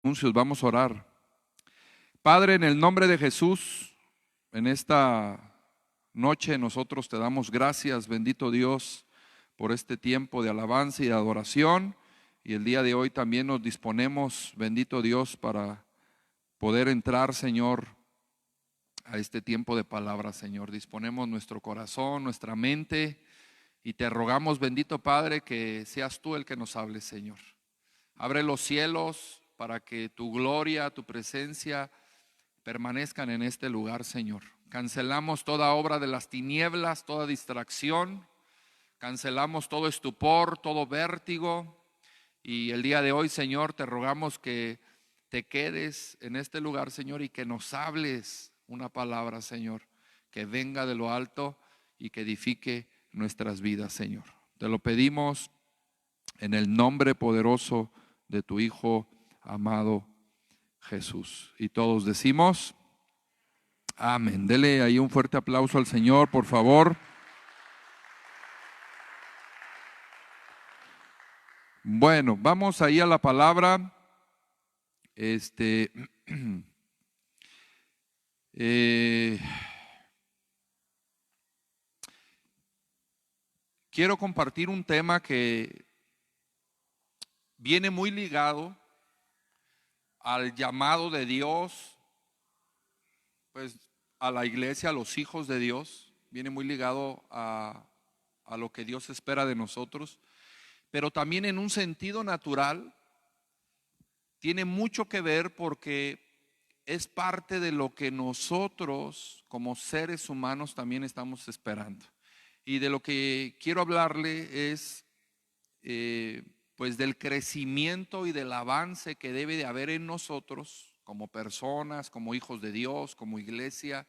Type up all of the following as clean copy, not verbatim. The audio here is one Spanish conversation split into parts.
Anuncios, vamos a orar. Padre, en el nombre de Jesús, en esta noche nosotros te damos gracias, bendito Dios, por este tiempo de alabanza y de adoración. Y el día de hoy también nos disponemos, bendito Dios, para poder entrar, Señor, a este tiempo de palabra, Señor. Disponemos nuestro corazón, nuestra mente, y te rogamos, bendito Padre, que seas tú el que nos hable, Señor. Abre los cielos para que tu gloria, tu presencia permanezcan en este lugar, Señor. Cancelamos toda obra de las tinieblas, toda distracción. Cancelamos todo estupor, todo vértigo. Y el día de hoy, Señor, te rogamos que te quedes en este lugar, Señor, y que nos hables una palabra, Señor, que venga de lo alto y que edifique nuestras vidas, Señor. Te lo pedimos en el nombre poderoso de tu Hijo amado Jesús. Y todos decimos amén. Dele ahí un fuerte aplauso al Señor, por favor. Bueno, vamos ahí a la palabra. Quiero compartir un tema que viene muy ligado al llamado de Dios, pues a la iglesia, a los hijos de Dios. Viene muy ligado a lo que Dios espera de nosotros, pero también en un sentido natural tiene mucho que ver porque es parte de lo que nosotros como seres humanos también estamos esperando. Y de lo que quiero hablarle es pues del crecimiento y del avance que debe de haber en nosotros como personas, como hijos de Dios, como iglesia.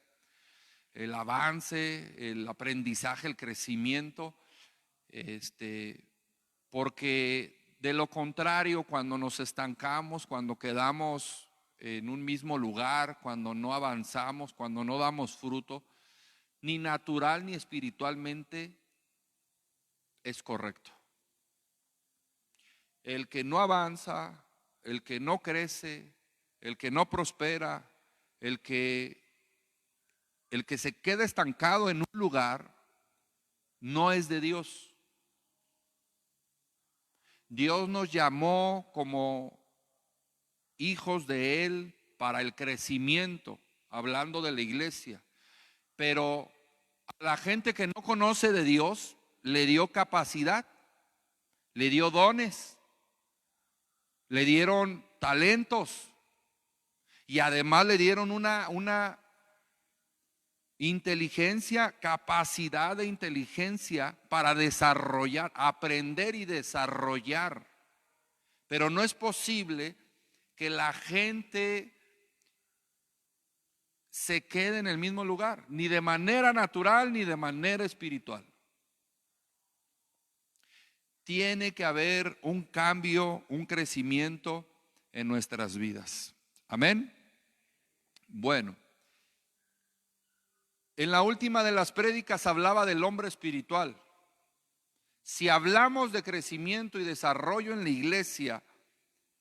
El avance, el aprendizaje, el crecimiento, porque de lo contrario, cuando nos estancamos, cuando quedamos en un mismo lugar, cuando no avanzamos, cuando no damos fruto, ni natural ni espiritualmente es correcto. El que no avanza, el que no crece, el que no prospera, el que se queda estancado en un lugar, no es de Dios. Dios nos llamó como hijos de Él para el crecimiento, hablando de la iglesia. Pero a la gente que no conoce de Dios, le dio capacidad, le dio dones, le dieron talentos y además le dieron una inteligencia, capacidad de inteligencia para desarrollar, aprender y desarrollar. Pero no es posible que la gente se quede en el mismo lugar, ni de manera natural ni de manera espiritual. Tiene que haber un cambio, un crecimiento en nuestras vidas. Amén. Bueno, en la última de las prédicas hablaba del hombre espiritual. Si hablamos de crecimiento y desarrollo en la iglesia,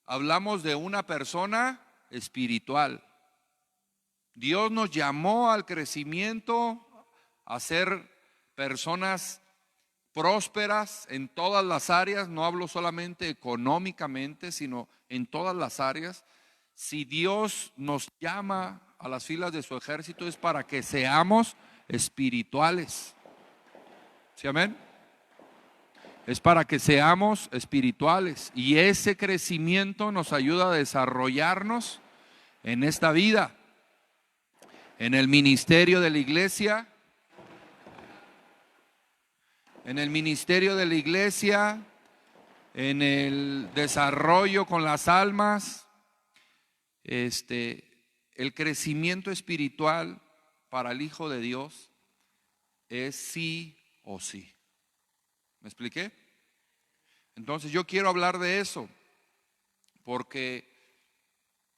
hablamos de una persona espiritual. Dios nos llamó al crecimiento, a ser personas prósperas en todas las áreas. No hablo solamente económicamente, sino en todas las áreas. Si Dios nos llama a las filas de su ejército, es para que seamos espirituales. ¿Sí, amén? Es para que seamos espirituales, y ese crecimiento nos ayuda a desarrollarnos en esta vida, en el ministerio de la iglesia, en el desarrollo con las almas. El crecimiento espiritual para el Hijo de Dios es sí o sí. ¿Me expliqué? Entonces yo quiero hablar de eso, porque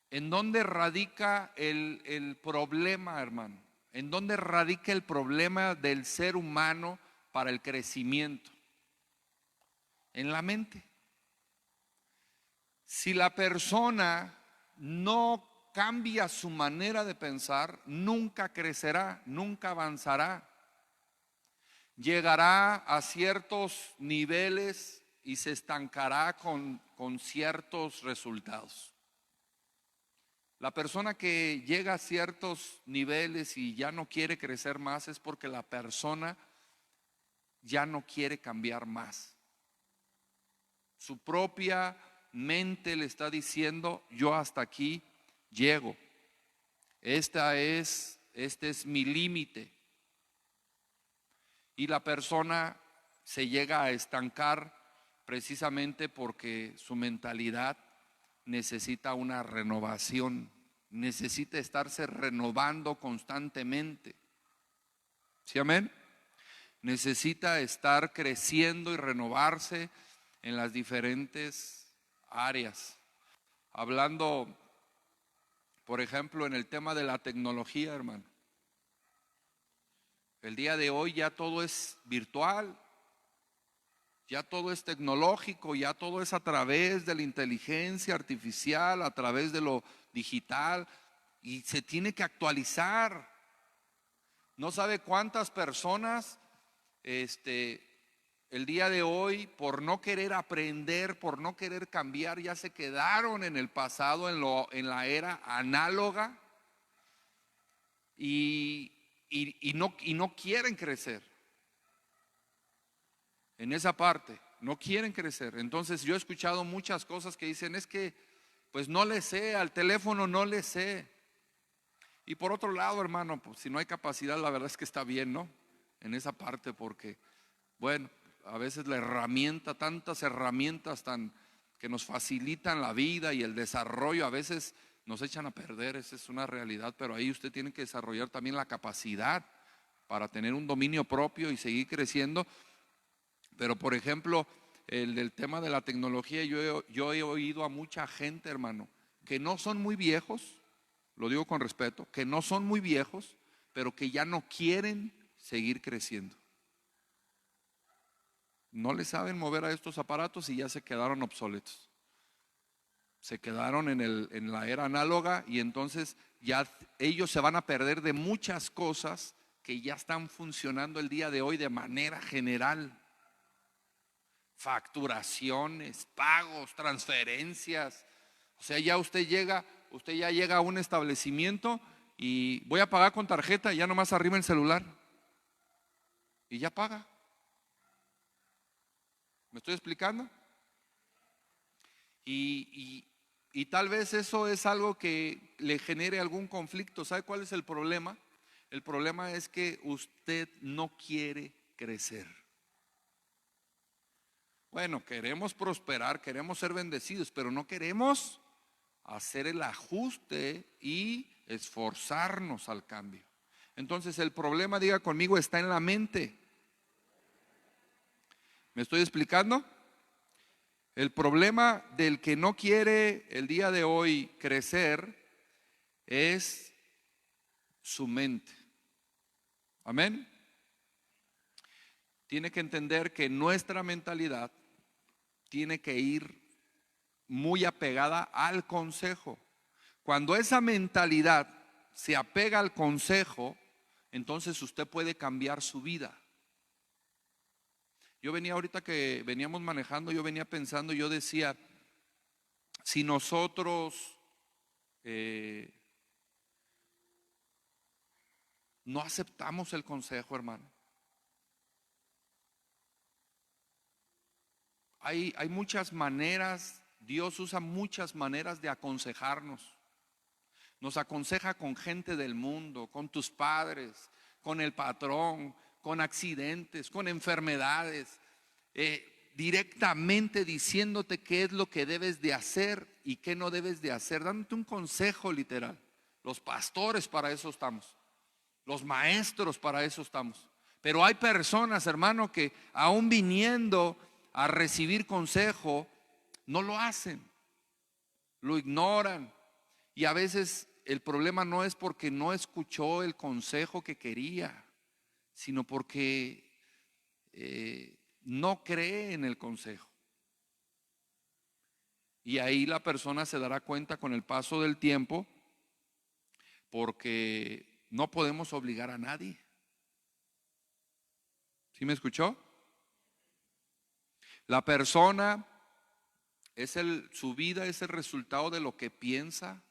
¿en dónde radica el problema, hermano? ¿En dónde radica el problema del ser humano para el crecimiento? En la mente. Si la persona no cambia su manera de pensar, nunca crecerá, nunca avanzará. Llegará a ciertos niveles y se estancará con ciertos resultados. La persona que llega a ciertos niveles y ya no quiere crecer más es porque la persona ya no quiere cambiar más. Su propia mente le está diciendo: yo hasta aquí llego. Este es mi límite. Y la persona se llega a estancar precisamente porque su mentalidad necesita una renovación, necesita estarse renovando constantemente. ¿Sí, amén? Necesita estar creciendo y renovarse en las diferentes áreas. Hablando, por ejemplo, en el tema de la tecnología, hermano. El día de hoy ya todo es virtual, ya todo es tecnológico, ya todo es a través de la inteligencia artificial, a través de lo digital, y se tiene que actualizar. No sabe cuántas personas el día de hoy, por no querer aprender, por no querer cambiar, ya se quedaron en el pasado, en la era análoga, y no quieren crecer. En esa parte, no quieren crecer. Entonces yo he escuchado muchas cosas que dicen: es que pues no le sé, al teléfono no le sé. Y por otro lado, hermano, pues si no hay capacidad, la verdad es que está bien, ¿no? En esa parte, porque bueno, a veces la herramienta, tantas herramientas que nos facilitan la vida y el desarrollo, a veces nos echan a perder. Esa es una realidad, pero ahí usted tiene que desarrollar también la capacidad para tener un dominio propio y seguir creciendo. Pero por ejemplo, el del tema de la tecnología, yo he oído a mucha gente, hermano, que no son muy viejos, lo digo con respeto, que no son muy viejos, pero que ya no quieren seguir creciendo. No le saben mover a estos aparatos y ya se quedaron obsoletos. Se quedaron en la era análoga, y entonces ya ellos se van a perder de muchas cosas que ya están funcionando el día de hoy de manera general. Facturaciones, pagos, transferencias. O sea, usted ya llega a un establecimiento y voy a pagar con tarjeta, y ya nomás arriba el celular y ya paga. ¿Me estoy explicando? Y tal vez eso es algo que le genere algún conflicto. ¿Sabe cuál es el problema? El problema es que usted no quiere crecer. Bueno, queremos prosperar, queremos ser bendecidos, pero no queremos hacer el ajuste y esforzarnos al cambio. Entonces el problema, diga conmigo, está en la mente. ¿Me estoy explicando? El problema del que no quiere el día de hoy crecer es su mente. Amén. Tiene que entender que nuestra mentalidad tiene que ir muy apegada al consejo. Cuando esa mentalidad se apega al consejo, entonces usted puede cambiar su vida. Yo venía ahorita que veníamos manejando, yo venía pensando, yo decía: si nosotros no aceptamos el consejo, hermano. Hay muchas maneras, Dios usa muchas maneras de aconsejarnos. Nos aconseja con gente del mundo, con tus padres, con el patrón, con accidentes, con enfermedades, directamente diciéndote qué es lo que debes de hacer y qué no debes de hacer, dándote un consejo literal. Los pastores para eso estamos, los maestros para eso estamos. Pero hay personas, hermano, que aún viniendo a recibir consejo, no lo hacen, lo ignoran. Y a veces el problema no es porque no escuchó el consejo que quería, sino porque no cree en el consejo. Y ahí la persona se dará cuenta con el paso del tiempo, porque no podemos obligar a nadie. ¿Sí me escuchó? La persona su vida es el resultado de lo que piensa,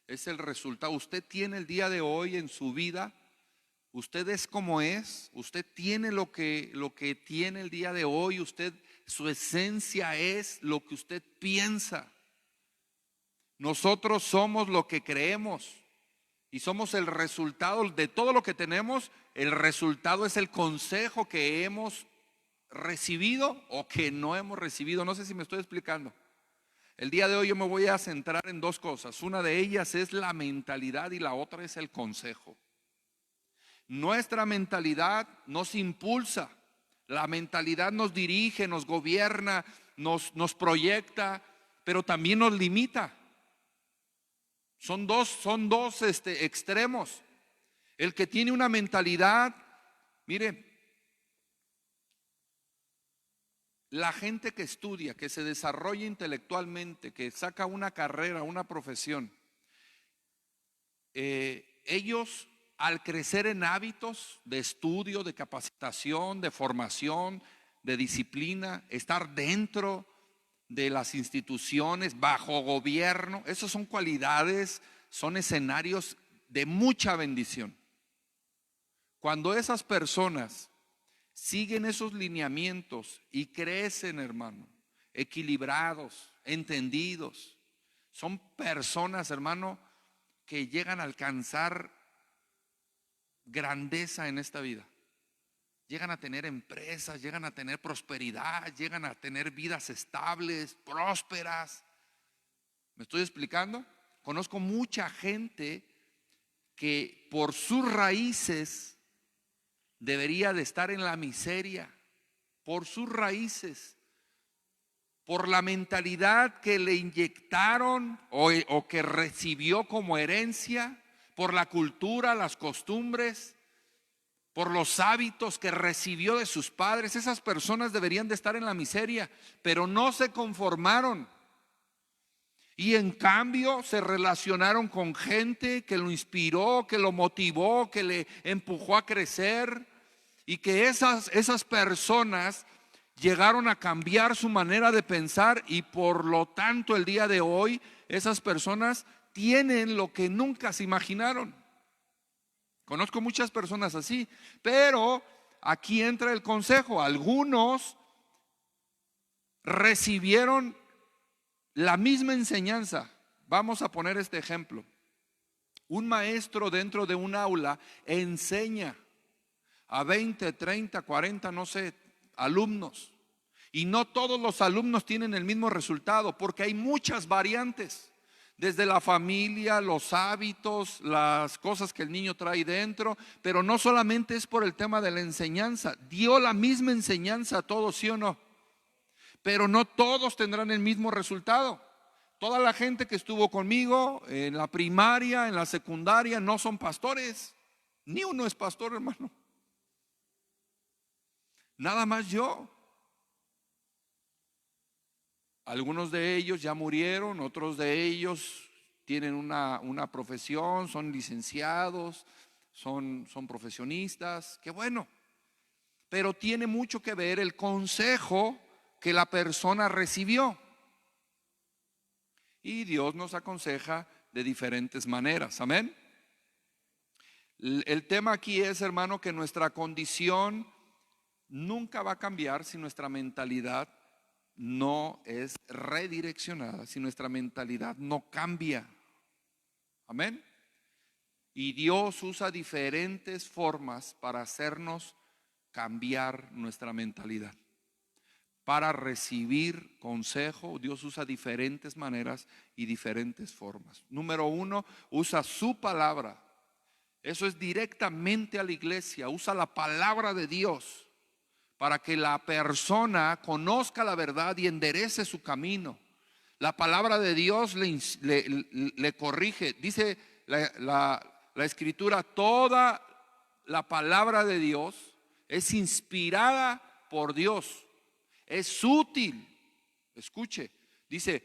es el resultado. Usted tiene el día de hoy en su vida, usted es como es, usted tiene lo que tiene el día de hoy, su esencia es lo que usted piensa. Nosotros somos lo que creemos y somos el resultado de todo lo que tenemos. El resultado es el consejo que hemos recibido o que no hemos recibido. No sé si me estoy explicando. El día de hoy yo me voy a centrar en dos cosas. Una de ellas es la mentalidad y la otra es el consejo. Nuestra mentalidad nos impulsa, la mentalidad nos dirige, nos gobierna, nos proyecta, pero también nos limita. Son dos extremos. El que tiene una mentalidad, mire, la gente que estudia, que se desarrolla intelectualmente, que saca una carrera, una profesión, ellos al crecer en hábitos de estudio, de capacitación, de formación, de disciplina, estar dentro de las instituciones, bajo gobierno, esas son cualidades, son escenarios de mucha bendición. Cuando esas personas siguen esos lineamientos y crecen, hermano, equilibrados, entendidos, son personas, hermano, que llegan a alcanzar grandeza en esta vida. Llegan a tener empresas, llegan a tener prosperidad, llegan a tener vidas estables, prósperas. ¿Me estoy explicando? Conozco mucha gente que por sus raíces debería de estar en la miseria, por sus raíces, por la mentalidad que le inyectaron o que recibió como herencia, por la cultura, las costumbres, por los hábitos que recibió de sus padres. Esas personas deberían de estar en la miseria, pero no se conformaron. Y en cambio se relacionaron con gente que lo inspiró, que lo motivó, que le empujó a crecer. Y que esas personas llegaron a cambiar su manera de pensar. Y por lo tanto el día de hoy esas personas tienen lo que nunca se imaginaron. Conozco muchas personas así, pero aquí entra el consejo. Algunos recibieron la misma enseñanza. Vamos a poner este ejemplo. Un maestro dentro de un aula enseña a 20, 30, 40, no sé, alumnos. Y no todos los alumnos tienen el mismo resultado, porque hay muchas variantes. Desde la familia, los hábitos, las cosas que el niño trae dentro. Pero no solamente es por el tema de la enseñanza. Dio la misma enseñanza a todos, ¿sí o no? Pero no todos tendrán el mismo resultado. Toda la gente que estuvo conmigo en la primaria, en la secundaria, no son pastores. Ni uno es pastor, hermano. Nada más yo. Algunos de ellos ya murieron, otros de ellos tienen una profesión, son licenciados, son profesionistas. Qué bueno. Pero tiene mucho que ver el consejo que la persona recibió. Y Dios nos aconseja de diferentes maneras. Amén. El tema aquí es, hermano, que nuestra condición nunca va a cambiar si nuestra mentalidad no es redireccionada, si nuestra mentalidad no cambia. Amén. Y Dios usa diferentes formas para hacernos cambiar nuestra mentalidad. Para recibir consejo, Dios usa diferentes maneras y diferentes formas. Número uno, usa su palabra. Eso es directamente a la iglesia. Usa la palabra de Dios para que la persona conozca la verdad y enderece su camino. La palabra de Dios le corrige. Dice la escritura, toda la palabra de Dios es inspirada por Dios. Es útil. Escuche, dice,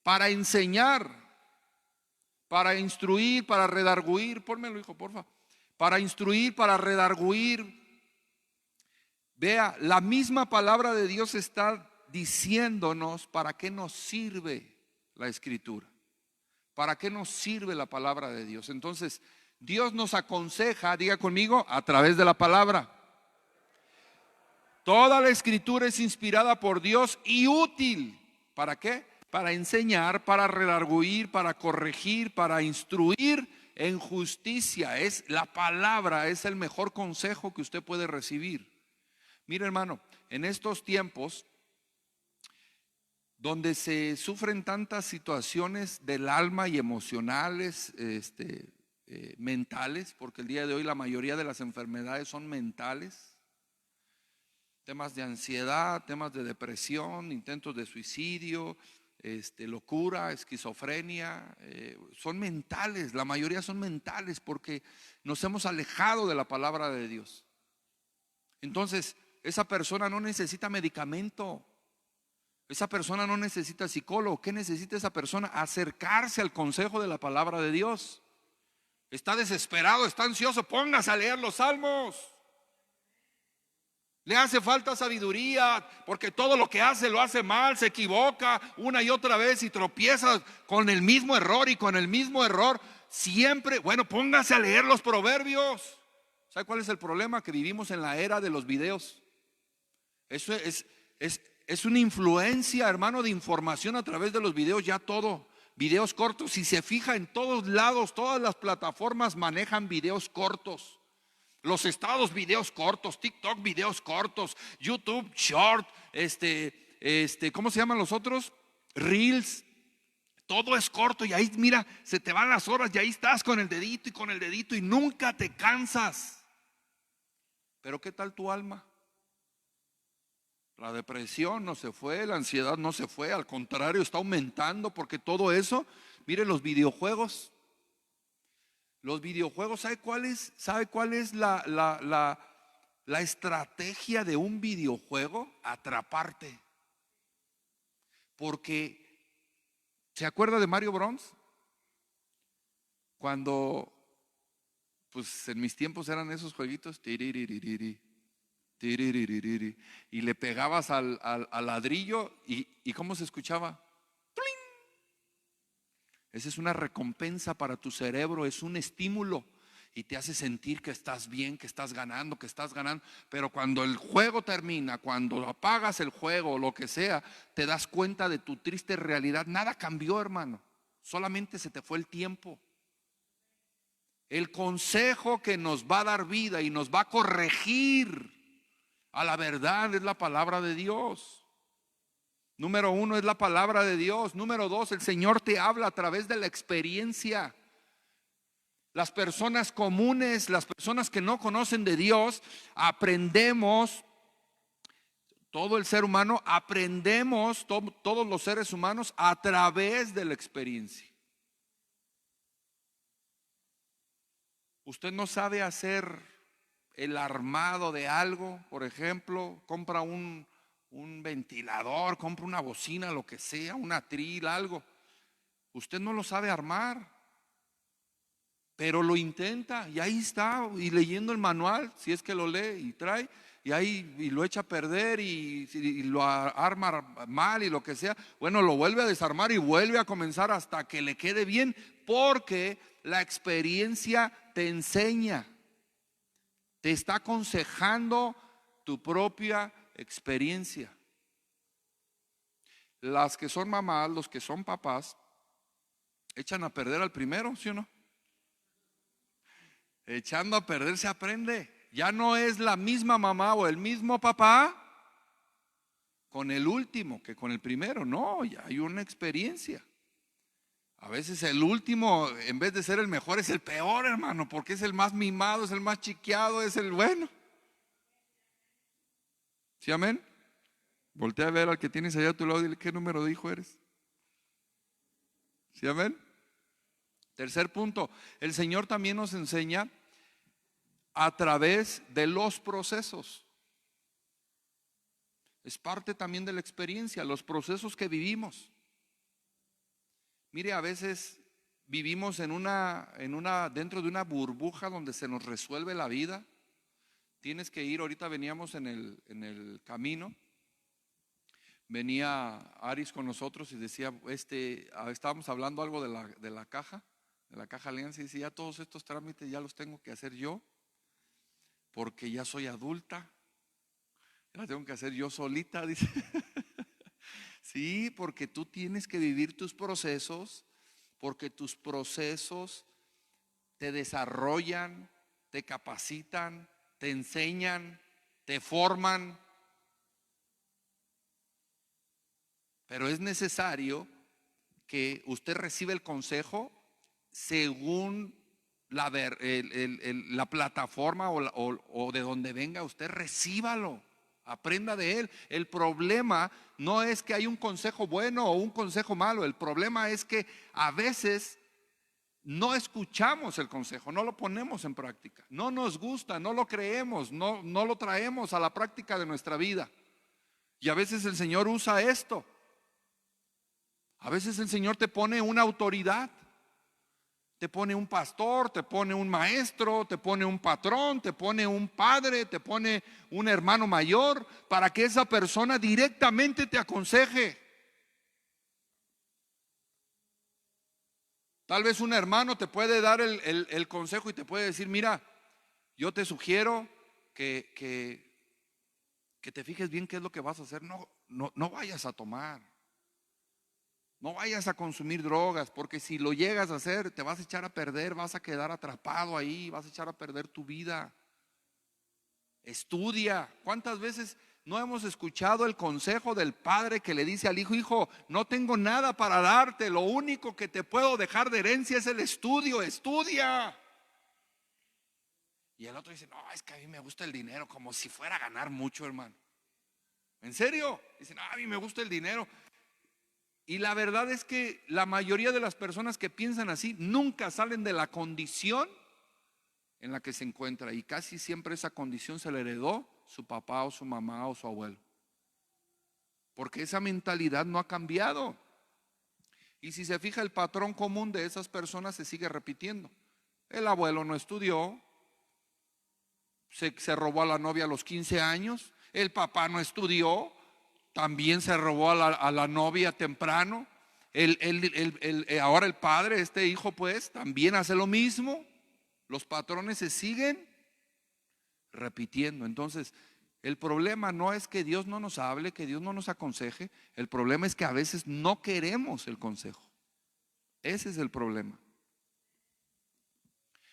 para enseñar, para instruir, para redarguir. Pónmelo, hijo, porfa. Para instruir, para redarguir. Vea, la misma palabra de Dios está diciéndonos para qué nos sirve la Escritura, para qué nos sirve la palabra de Dios. Entonces, Dios nos aconseja, diga conmigo, a través de la palabra. Toda la Escritura es inspirada por Dios y útil. ¿Para qué? Para enseñar, para redarguir, para corregir, para instruir en justicia. Es la palabra, es el mejor consejo que usted puede recibir. Mire, hermano, en estos tiempos donde se sufren tantas situaciones del alma y emocionales, mentales, porque el día de hoy la mayoría de las enfermedades son mentales, temas de ansiedad, temas de depresión, intentos de suicidio, locura, esquizofrenia, son mentales, la mayoría son mentales porque nos hemos alejado de la palabra de Dios. Entonces, esa persona no necesita medicamento, esa persona no necesita psicólogo. ¿Qué necesita esa persona? Acercarse al consejo de la palabra de Dios. Está desesperado, está ansioso, póngase a leer los salmos. Le hace falta sabiduría porque todo lo que hace lo hace mal, se equivoca una y otra vez y tropieza con el mismo error y con el mismo error siempre. Bueno, póngase a leer los proverbios. ¿Sabe cuál es el problema? Que vivimos en la era de los videos. Eso es una influencia, hermano, de información a través de los videos, ya todo. Videos cortos, si se fija en todos lados, todas las plataformas manejan videos cortos. Los estados, videos cortos, TikTok, videos cortos, YouTube, Short, ¿cómo se llaman los otros? Reels. Todo es corto y ahí, mira, se te van las horas y ahí estás con el dedito y nunca te cansas. Pero ¿qué tal tu alma? La depresión no se fue, la ansiedad no se fue, al contrario, está aumentando porque todo eso, mire los videojuegos. Los videojuegos, ¿sabe cuál es la estrategia de un videojuego? Atraparte. Porque, ¿se acuerda de Mario Bros? Cuando, pues en mis tiempos eran esos jueguitos, y le pegabas al ladrillo y ¿cómo se escuchaba? Esa es una recompensa para tu cerebro, es un estímulo y te hace sentir que estás bien, que estás ganando, pero cuando el juego termina, cuando apagas el juego o lo que sea, te das cuenta de tu triste realidad. Nada cambió, hermano, solamente se te fue el tiempo. El consejo que nos va a dar vida y nos va a corregir a la verdad es la palabra de Dios. Número uno es la palabra de Dios. Número dos, el Señor te habla a través de la experiencia. Las personas comunes, las personas que no conocen de Dios, aprendemos, todo el ser humano, aprendemos, todos los seres humanos, a través de la experiencia. Usted no sabe hacer el armado de algo, por ejemplo, compra un ventilador, compra una bocina, lo que sea, un atril, algo. Usted no lo sabe armar, pero lo intenta y ahí está, y leyendo el manual, si es que lo lee y trae, y ahí y lo echa a perder y lo arma mal y lo que sea. Bueno, lo vuelve a desarmar y vuelve a comenzar hasta que le quede bien, porque la experiencia te enseña, te está aconsejando tu propia experiencia. Las que son mamás, los que son papás, echan a perder al primero, ¿sí o no? Echando a perder se aprende. Ya no es la misma mamá o el mismo papá con el último que con el primero. No, ya hay una experiencia. A veces el último, en vez de ser el mejor, es el peor, hermano, porque es el más mimado, es el más chiqueado, es el bueno. ¿Sí, amén? Voltea a ver al que tienes allá a tu lado y dile: ¿qué número de hijo eres? ¿Sí, amén? Tercer punto, el Señor también nos enseña a través de los procesos. Es parte también de la experiencia, los procesos que vivimos. Mire, a veces vivimos dentro de una burbuja donde se nos resuelve la vida. Tienes que ir, ahorita veníamos en el camino, venía Aris con nosotros y decía, estábamos hablando algo de la caja Alianza, y decía, ya todos estos trámites ya los tengo que hacer yo, porque ya soy adulta, ya las tengo que hacer yo solita, dice. Sí, porque tú tienes que vivir tus procesos, porque tus procesos te desarrollan, te capacitan, te enseñan, te forman. Pero es necesario que usted reciba el consejo según la plataforma o de donde venga. Usted recíbalo, aprenda de él. El problema no es que hay un consejo bueno o un consejo malo. El problema es que a veces no escuchamos el consejo, no lo ponemos en práctica, no nos gusta, no lo creemos, no lo traemos a la práctica de nuestra vida. Y a veces el Señor usa esto. A veces el Señor te pone una autoridad, te pone un pastor, te pone un maestro, te pone un patrón, te pone un padre, te pone un hermano mayor, para que esa persona directamente te aconseje. Tal vez un hermano te puede dar el consejo y te puede decir, mira, yo te sugiero que te fijes bien qué es lo que vas a hacer. No vayas a tomar, no vayas a consumir drogas, porque si lo llegas a hacer te vas a echar a perder, vas a quedar atrapado ahí, vas a echar a perder tu vida. Estudia. ¿Cuántas veces no hemos escuchado el consejo del padre que le dice al hijo, hijo, no tengo nada para darte, lo único que te puedo dejar de herencia es el estudio, estudia? Y el otro dice, no, es que a mí me gusta el dinero, como si fuera a ganar mucho, hermano. ¿En serio? Dicen, a mí me gusta el dinero. Y la verdad es que la mayoría de las personas que piensan así nunca salen de la condición en la que se encuentra, y casi siempre esa condición se le heredó su papá o su mamá o su abuelo, porque esa mentalidad no ha cambiado. Y si se fija, el patrón común de esas personas se sigue repitiendo. El abuelo no estudió, se robó a la novia a los 15 años. El papá no estudió, también se robó a la novia temprano. Ahora el padre, este hijo, pues también hace lo mismo. Los patrones se siguen repitiendo. Entonces, el problema no es que Dios no nos hable, que Dios no nos aconseje. El problema es que a veces no queremos el consejo. Ese es el problema.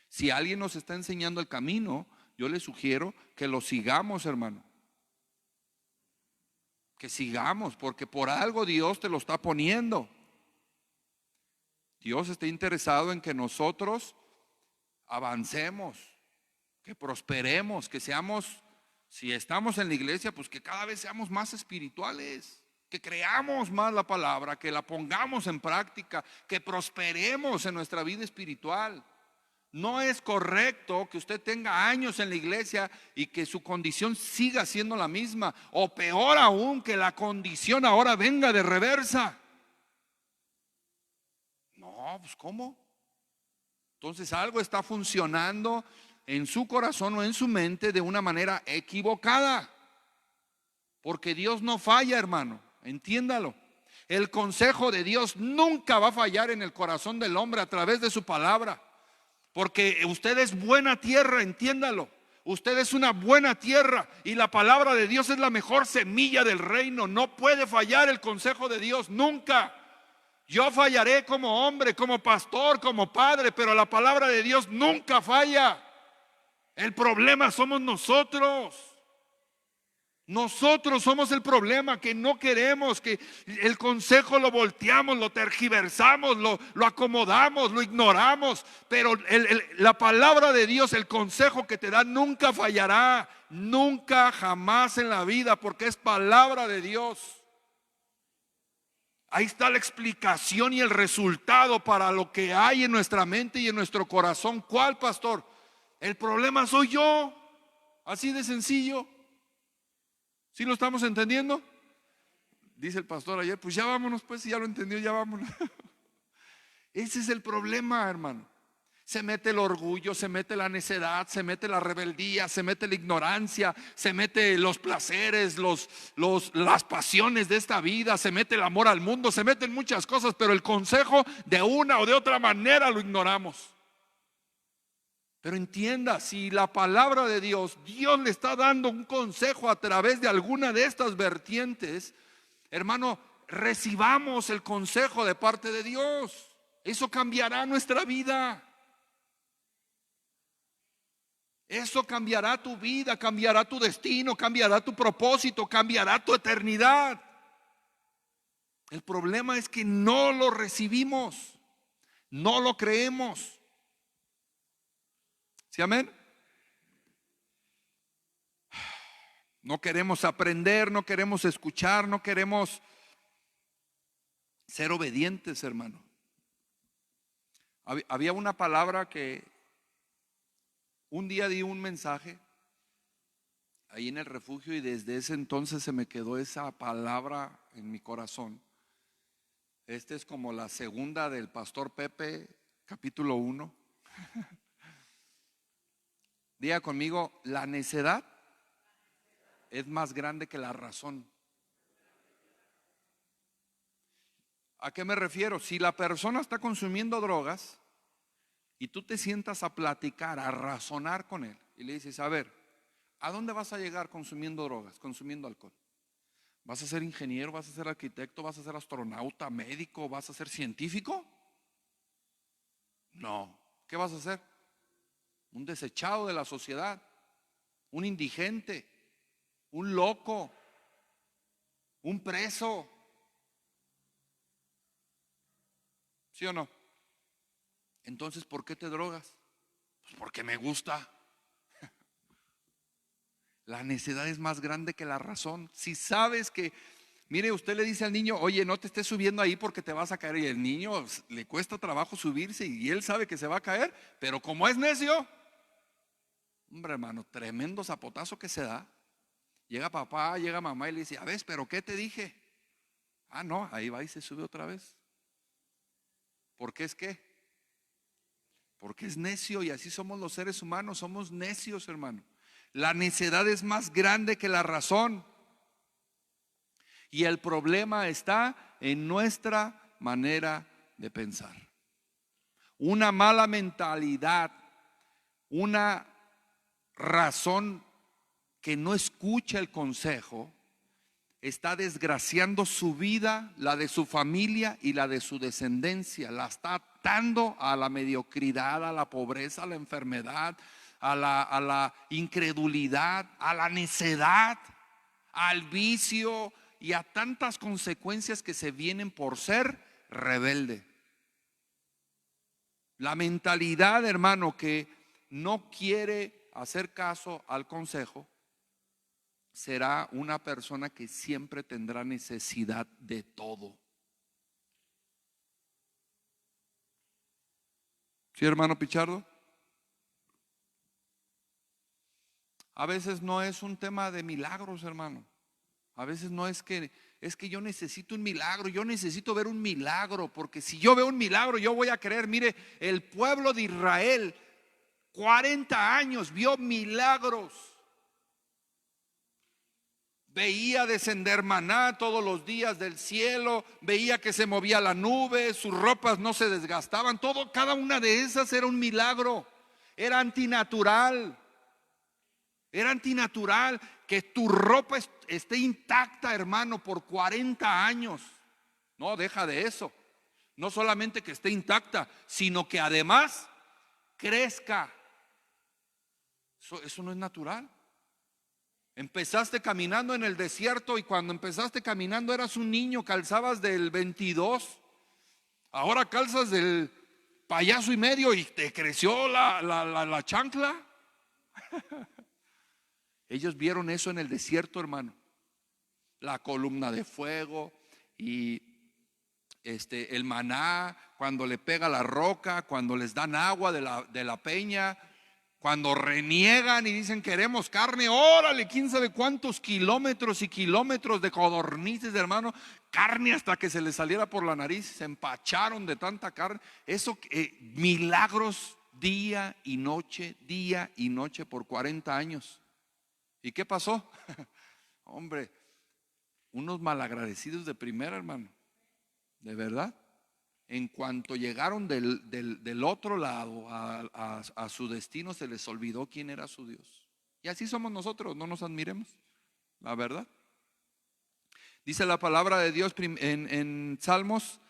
Si alguien nos está enseñando el camino, yo le sugiero que lo sigamos, hermano. Que sigamos, porque por algo Dios te lo está poniendo. Dios está interesado en que nosotros avancemos, que prosperemos, que seamos, si estamos en la iglesia, pues que cada vez seamos más espirituales, que creamos más la palabra, que la pongamos en práctica, que prosperemos en nuestra vida espiritual. No es correcto que usted tenga años en la iglesia y que su condición siga siendo la misma, o peor aún, que la condición ahora venga de reversa. No, pues ¿cómo? Entonces algo está funcionando en su corazón o en su mente de una manera equivocada, porque Dios no falla, hermano, entiéndalo. El consejo de Dios nunca va a fallar en el corazón del hombre a través de su palabra, porque usted es buena tierra, entiéndalo. Usted es una buena tierra y la palabra de Dios es la mejor semilla del reino. No puede fallar el consejo de Dios, nunca. Yo fallaré como hombre, como pastor, como padre, pero la palabra de Dios nunca falla. El problema somos nosotros. Nosotros somos el problema, que no queremos, que el consejo lo volteamos, lo tergiversamos, lo acomodamos, lo ignoramos. Pero la palabra de Dios, el consejo que te da, nunca fallará, nunca, jamás en la vida, porque es palabra de Dios. Ahí está la explicación y el resultado para lo que hay en nuestra mente y en nuestro corazón. ¿Cuál, pastor? El problema soy yo. Así de sencillo. ¿Sí lo estamos entendiendo? Dice el pastor ayer, pues ya vámonos, pues, si ya lo entendió, ya vámonos. Ese es el problema, hermano. Se mete el orgullo, se mete la necedad, se mete la rebeldía, se mete la ignorancia, se mete los placeres, las pasiones de esta vida, se mete el amor al mundo, se meten muchas cosas, pero el consejo de una o de otra manera lo ignoramos. Pero entienda, si la palabra de Dios, Dios le está dando un consejo a través de alguna de estas vertientes, hermano, recibamos el consejo de parte de Dios. Eso cambiará nuestra vida. Eso cambiará tu vida, cambiará tu destino, cambiará tu propósito, cambiará tu eternidad. El problema es que no lo recibimos, no lo creemos. ¿Sí, amén? No queremos aprender, no queremos escuchar, no queremos ser obedientes, hermano. Había una palabra que un día di un mensaje ahí en el refugio y desde ese entonces se me quedó esa palabra en mi corazón. Esta es como la segunda del pastor Pepe, capítulo 1. Diga conmigo, la necedad es más grande que la razón. ¿A qué me refiero? Si la persona está consumiendo drogas y tú te sientas a platicar, a razonar con él y le dices, a ver, ¿a dónde vas a llegar consumiendo drogas, consumiendo alcohol? ¿Vas a ser ingeniero, vas a ser arquitecto, vas a ser astronauta, médico, vas a ser científico? No. ¿Qué vas a hacer? Un desechado de la sociedad, un indigente, un loco, un preso. ¿Sí o no? Entonces, ¿por qué te drogas? Pues porque me gusta. La necedad es más grande que la razón. Si sabes que, mire, usted le dice al niño, oye, no te estés subiendo ahí porque te vas a caer. Y el niño le cuesta trabajo subirse y él sabe que se va a caer, pero como es necio, hombre, hermano, tremendo zapotazo que se da. Llega papá, llega mamá y le dice, a ver, pero ¿qué te dije? Ah, no, ahí va y se sube otra vez. ¿Por qué es qué? Porque es necio, y así somos los seres humanos, somos necios, hermano. La necedad es más grande que la razón. Y el problema está en nuestra manera de pensar. Una mala mentalidad, una razón que no escucha el consejo, está desgraciando su vida, la de su familia y la de su descendencia. La está atando a la mediocridad, a la pobreza, a la enfermedad, a la incredulidad, a la necedad, al vicio y a tantas consecuencias que se vienen por ser rebelde. La mentalidad, hermano, que no quiere hacer caso al consejo, será una persona que siempre tendrá necesidad de todo. ¿Sí, hermano Pichardo? A veces no es un tema de milagros, hermano. A veces no es que yo necesito un milagro, yo necesito ver un milagro, porque si yo veo un milagro yo voy a creer. Mire, el pueblo de Israel 40 años vio milagros. Veía descender maná todos los días del cielo, veía que se movía la nube, sus ropas no se desgastaban, cada una de esas era un milagro. Era antinatural. Era antinatural que tu ropa esté intacta, hermano, por 40 años. No, deja de eso. No solamente que esté intacta, sino que además crezca. Eso no es natural. Empezaste caminando en el desierto y cuando empezaste caminando eras un niño, calzabas del 22. Ahora calzas del payaso y medio y te creció la chancla. Ellos vieron eso en el desierto, hermano. La columna de fuego y el maná, cuando le pega la roca, cuando les dan agua de la peña. Cuando reniegan y dicen queremos carne, órale, quién sabe cuántos kilómetros y kilómetros de codornices, hermano, carne hasta que se les saliera por la nariz, se empacharon de tanta carne. Eso, milagros día y noche por 40 años. ¿Y qué pasó? Hombre, unos malagradecidos de primera, hermano, de verdad. En cuanto llegaron del otro lado a su destino, se les olvidó quién era su Dios. Y así somos nosotros, no nos admiremos, la verdad. Dice la palabra de Dios en Salmos,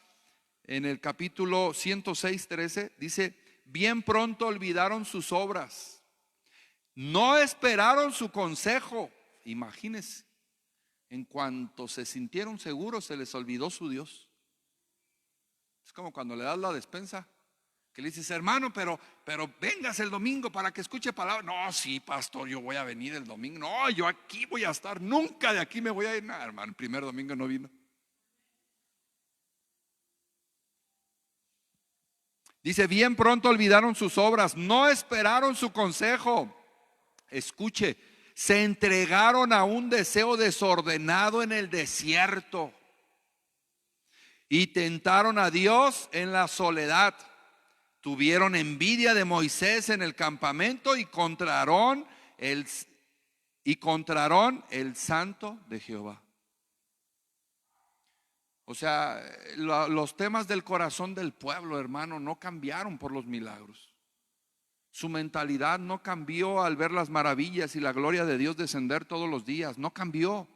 en el capítulo 106:13, dice: bien pronto olvidaron sus obras, no esperaron su consejo. Imagínense, en cuanto se sintieron seguros, se les olvidó su Dios. Es como cuando le das la despensa, que le dices, hermano, pero véngase el domingo para que escuche palabra. No, sí, pastor, yo voy a venir el domingo. No, yo aquí voy a estar, nunca de aquí me voy a ir. Nada, hermano, el primer domingo no vino. Dice, bien pronto olvidaron sus obras, no esperaron su consejo. Escuche, se entregaron a un deseo desordenado en el desierto y tentaron a Dios en la soledad. Tuvieron envidia de Moisés en el campamento y contraron el santo de Jehová. O sea, los temas del corazón del pueblo, hermano, no cambiaron por los milagros. Su mentalidad no cambió al ver las maravillas y la gloria de Dios descender todos los días. No cambió.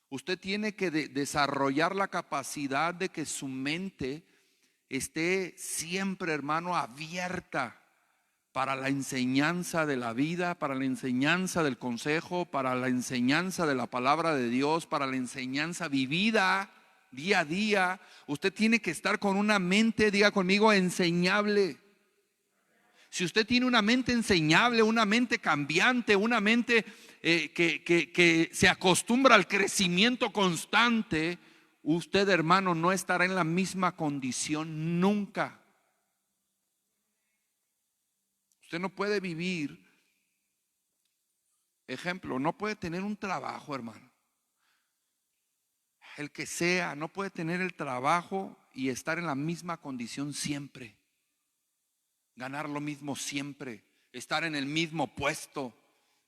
Usted tiene que desarrollar la capacidad de que su mente esté siempre, hermano, abierta para la enseñanza de la vida, para la enseñanza del consejo, para la enseñanza de la palabra de Dios, para la enseñanza vivida día a día. Usted tiene que estar con una mente, diga conmigo, enseñable. Si usted tiene una mente enseñable, una mente cambiante, una mente que se acostumbra al crecimiento constante, usted, hermano, no estará en la misma condición nunca. Usted no puede vivir, ejemplo, no puede tener un trabajo, hermano. El que sea, no puede tener el trabajo y estar en la misma condición siempre. Ganar lo mismo siempre, estar en el mismo puesto,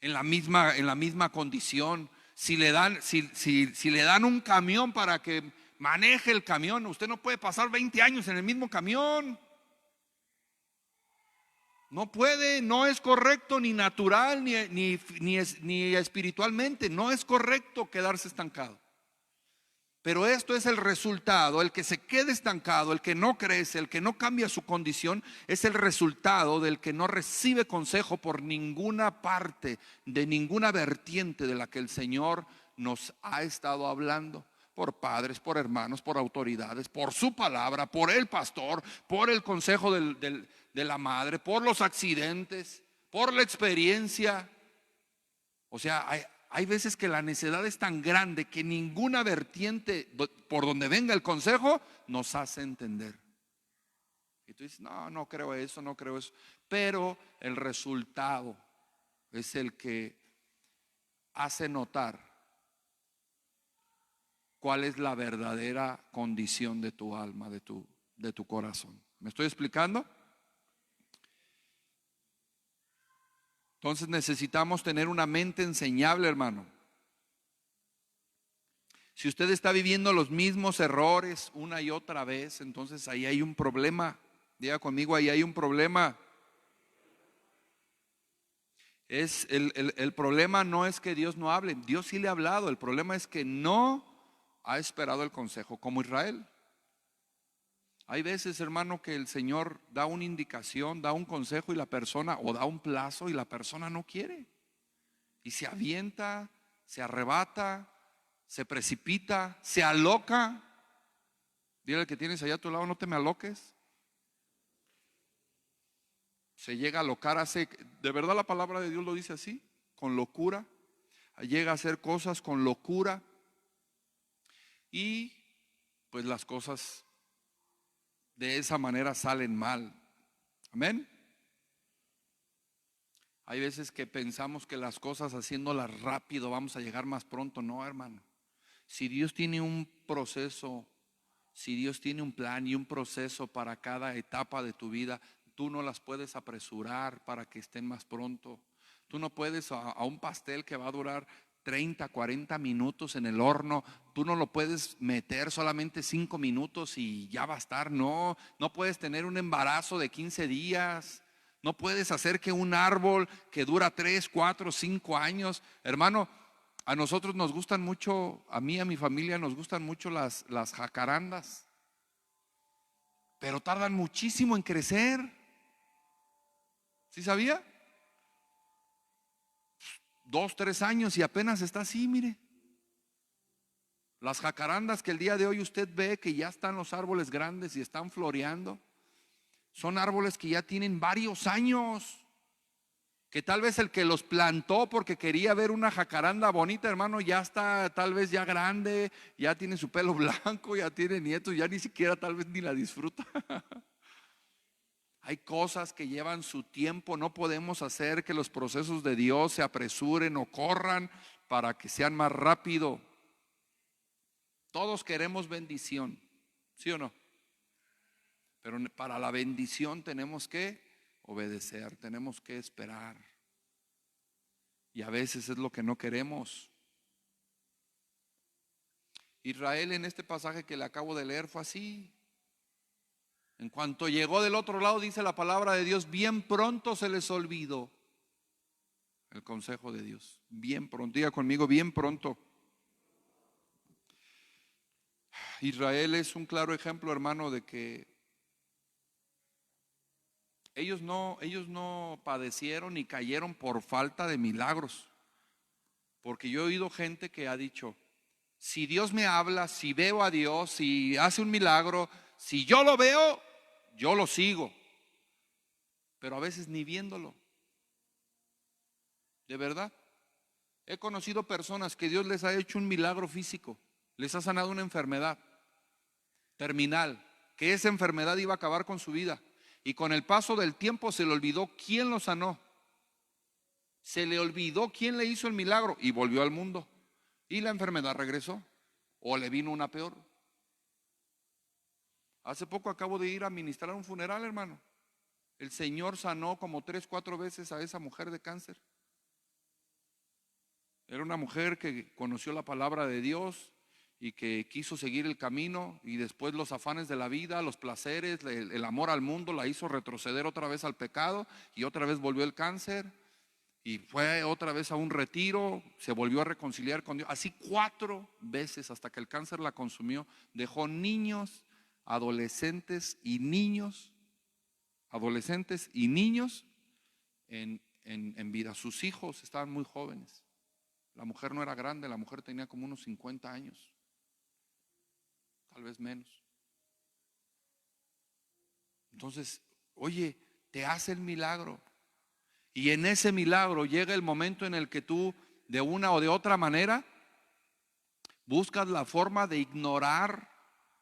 en la misma condición. Si le dan un camión para que maneje el camión, usted no puede pasar 20 años en el mismo camión. No puede, no es correcto ni natural ni espiritualmente. No es correcto quedarse estancado. Pero esto es el resultado. El que se quede estancado, el que no crece, el que no cambia su condición, es el resultado del que no recibe consejo por ninguna parte, de ninguna vertiente de la que el Señor nos ha estado hablando. Por padres, por hermanos, por autoridades, por su palabra, por el pastor, por el consejo de la madre, por los accidentes, por la experiencia. O sea, hay veces que la necedad es tan grande que ninguna vertiente por donde venga el consejo nos hace entender. Y tú dices, no creo eso, no creo eso. Pero el resultado es el que hace notar cuál es la verdadera condición de tu alma, de tu corazón. ¿Me estoy explicando? Entonces necesitamos tener una mente enseñable, hermano. Si usted está viviendo los mismos errores una y otra vez, entonces ahí hay un problema. Diga conmigo, ahí hay un problema. El problema no es que Dios no hable, Dios sí le ha hablado. El problema es que no ha esperado el consejo, como Israel. Hay veces, hermano, que el Señor da una indicación, da un consejo y la persona, o da un plazo y la persona no quiere. Y se avienta, se arrebata, se precipita, se aloca. Dile al que tienes allá a tu lado, no te me aloques. Se llega a alocar, de verdad la palabra de Dios lo dice así, con locura. Llega a hacer cosas con locura. Y pues las cosas de esa manera salen mal. Amén. Hay veces que pensamos que las cosas haciéndolas rápido vamos a llegar más pronto. No, hermano. Si Dios tiene un proceso, si Dios tiene un plan y un proceso para cada etapa de tu vida, tú no las puedes apresurar para que estén más pronto. Tú no puedes a un pastel que va a durar 30, 40 minutos en el horno, tú no lo puedes meter solamente 5 minutos y ya va a estar. No, no puedes tener un embarazo de 15 días. No puedes hacer que un árbol que dura 3, 4, 5 años, hermano, a nosotros nos gustan mucho, a mí, a mi familia nos gustan mucho las jacarandas, pero tardan muchísimo en crecer. ¿Sí sabía? 2, 3 años y apenas está así, mire. Las jacarandas que el día de hoy usted ve que ya están los árboles grandes y están floreando, son árboles que ya tienen varios años, que tal vez el que los plantó porque quería ver una jacaranda bonita, hermano, ya está tal vez ya grande, ya tiene su pelo blanco, ya tiene nietos, ya ni siquiera tal vez ni la disfruta. Hay cosas que llevan su tiempo, no podemos hacer que los procesos de Dios se apresuren o corran para que sean más rápido. Todos queremos bendición, ¿sí o no? Pero para la bendición tenemos que obedecer, tenemos que esperar. Y a veces es lo que no queremos. Israel en este pasaje que le acabo de leer fue así. En cuanto llegó del otro lado, dice la palabra de Dios, bien pronto se les olvidó el consejo de Dios. Bien pronto, diga conmigo, bien pronto. Israel es un claro ejemplo, hermano, de que ellos no padecieron ni cayeron por falta de milagros. Porque yo he oído gente que ha dicho, si Dios me habla, si veo a Dios, si hace un milagro, si yo lo veo, yo lo sigo. Pero a veces ni viéndolo. De verdad. He conocido personas que Dios les ha hecho un milagro físico, les ha sanado una enfermedad terminal, que esa enfermedad iba a acabar con su vida. Y con el paso del tiempo se le olvidó quién lo sanó. Se le olvidó quién le hizo el milagro y volvió al mundo. Y la enfermedad regresó o le vino una peor. Hace poco acabo de ir a ministrar un funeral, hermano. El Señor sanó como 3, 4 veces a esa mujer de cáncer. Era una mujer que conoció la palabra de Dios y que quiso seguir el camino, y después los afanes de la vida, los placeres, el amor al mundo la hizo retroceder otra vez al pecado, y otra vez volvió el cáncer y fue otra vez a un retiro, se volvió a reconciliar con Dios, así 4 veces hasta que el cáncer la consumió. Dejó niños, adolescentes y niños en vida. Sus hijos estaban muy jóvenes. La mujer no era grande, la mujer tenía como unos 50 años, tal vez menos. Entonces, oye, te hace el milagro. Y en ese milagro llega el momento en el que tú, de una o de otra manera, buscas la forma de ignorar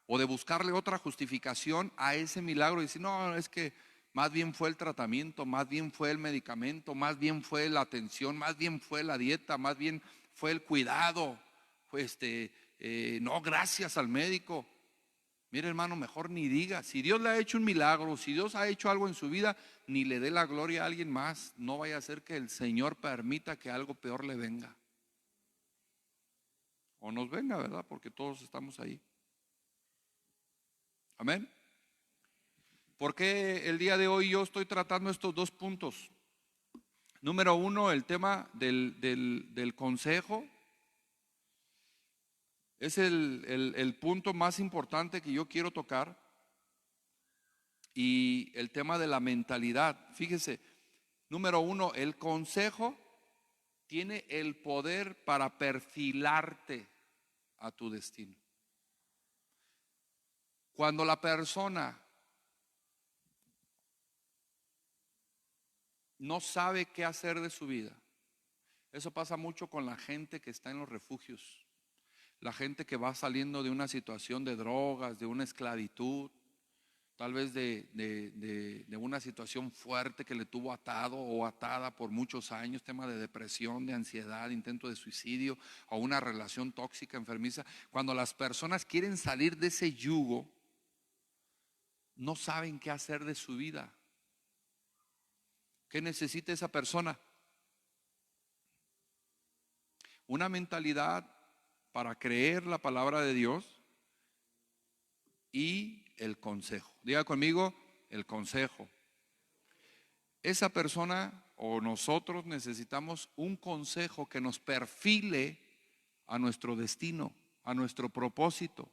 o de buscarle otra justificación a ese milagro y decir, no, es que más bien fue el tratamiento, más bien fue el medicamento, más bien fue la atención, más bien fue la dieta, más bien fue el cuidado. No, gracias al médico. Mire, hermano, mejor ni diga. Si Dios le ha hecho un milagro, si Dios ha hecho algo en su vida, ni le dé la gloria a alguien más. No vaya a ser que el Señor permita que algo peor le venga. O nos venga, ¿verdad? Porque todos estamos ahí. Amén. ¿Por qué el día de hoy yo estoy tratando estos 2 puntos? Número 1, el tema del consejo. Es el punto más importante que yo quiero tocar. Y el tema de la mentalidad. Fíjese, número 1, el consejo tiene el poder para perfilarte a tu destino. Cuando la persona no sabe qué hacer de su vida, eso pasa mucho con la gente que está en los refugios, la gente que va saliendo de una situación de drogas, de una esclavitud, tal vez de una situación fuerte que le tuvo atado o atada por muchos años, tema de depresión, de ansiedad, intento de suicidio o una relación tóxica, enfermiza. Cuando las personas quieren salir de ese yugo, no saben qué hacer de su vida. ¿Qué necesita esa persona? Una mentalidad para creer la palabra de Dios y el consejo. Diga conmigo, el consejo. Esa persona o nosotros necesitamos un consejo que nos perfile a nuestro destino, a nuestro propósito.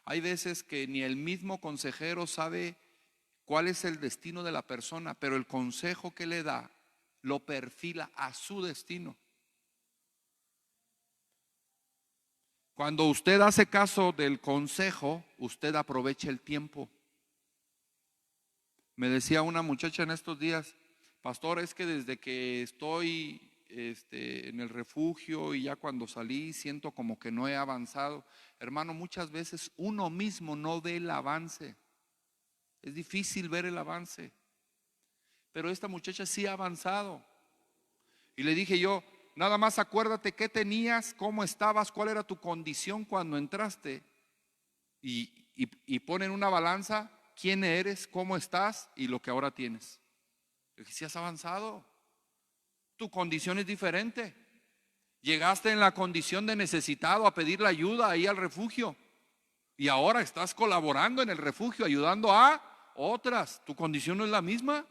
Hay veces que ni el mismo consejero sabe cuál es el destino de la persona, pero el consejo que le da lo perfila a su destino. Cuando usted hace caso del consejo, usted aprovecha el tiempo. Me decía una muchacha en estos días: pastor, es que desde que estoy en el refugio y ya cuando salí siento como que no he avanzado. Hermano, muchas veces uno mismo no ve el avance. Es difícil ver el avance. Pero esta muchacha sí ha avanzado. Y le dije yo: nada más acuérdate qué tenías, cómo estabas, cuál era tu condición cuando entraste. Y pon en una balanza quién eres, cómo estás y lo que ahora tienes. Le dije: si has avanzado, tu condición es diferente. Llegaste en la condición de necesitado a pedir la ayuda ahí al refugio. Y ahora estás colaborando en el refugio, ayudando a otras. Tu condición no es la misma.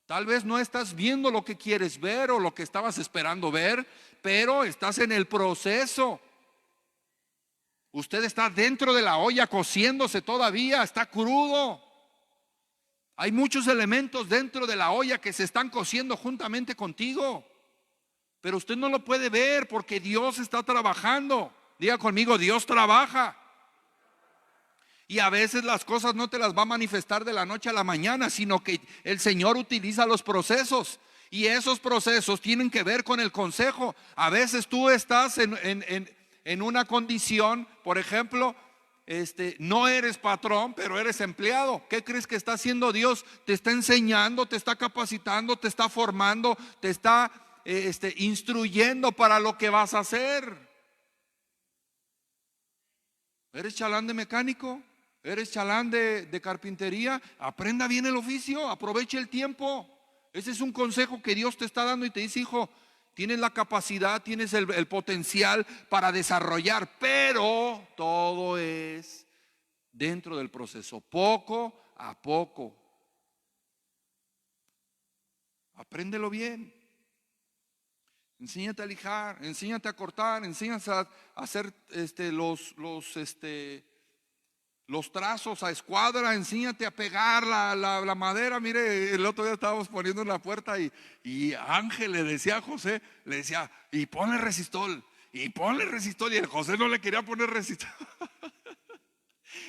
Tal vez no estás viendo lo que quieres ver o lo que estabas esperando ver, pero estás en el proceso. Usted está dentro de la olla cociéndose todavía, está crudo. Hay muchos elementos dentro de la olla que se están cociendo juntamente contigo, pero usted no lo puede ver porque Dios está trabajando. Diga conmigo: Dios trabaja. Y a veces las cosas no te las va a manifestar de la noche a la mañana, sino que el Señor utiliza los procesos. Y esos procesos tienen que ver con el consejo. A veces tú estás en una condición, por ejemplo, no eres patrón, pero eres empleado. ¿Qué crees que está haciendo Dios? Te está enseñando, te está capacitando, te está formando, te está instruyendo para lo que vas a hacer. ¿Eres chalán de mecánico? ¿Eres chalán de carpintería? Aprenda bien el oficio, aproveche el tiempo. Ese es un consejo que Dios te está dando y te dice: hijo, tienes la capacidad, tienes el potencial para desarrollar, pero todo es dentro del proceso, poco a poco. Apréndelo bien. Enséñate a lijar, enséñate a cortar, enséñate a hacer los trazos a escuadra, enséñate a pegar la madera. Mire, el otro día estábamos poniendo en la puerta y Ángel le decía a José, le decía: y ponle resistol, y ponle resistol. Y el José no le quería poner resistol.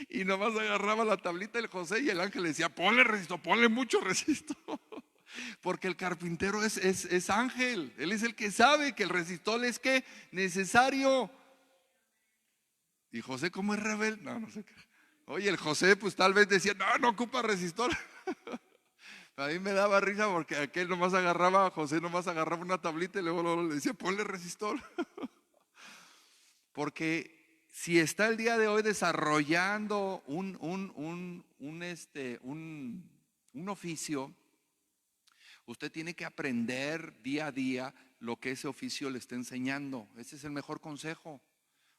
Y nomás agarraba la tablita el José y el Ángel le decía: ponle resistol, ponle mucho resistol. Porque el carpintero es Ángel. Él es el que sabe que el resistol es que necesario. Y José, como es rebelde, no sé qué. Oye, el José pues tal vez decía: no ocupa resistor. A mí me daba risa porque aquel nomás agarraba, José nomás agarraba una tablita y luego le decía: ponle resistor. Porque si está el día de hoy desarrollando un oficio, usted tiene que aprender día a día lo que ese oficio le está enseñando. Ese es el mejor consejo.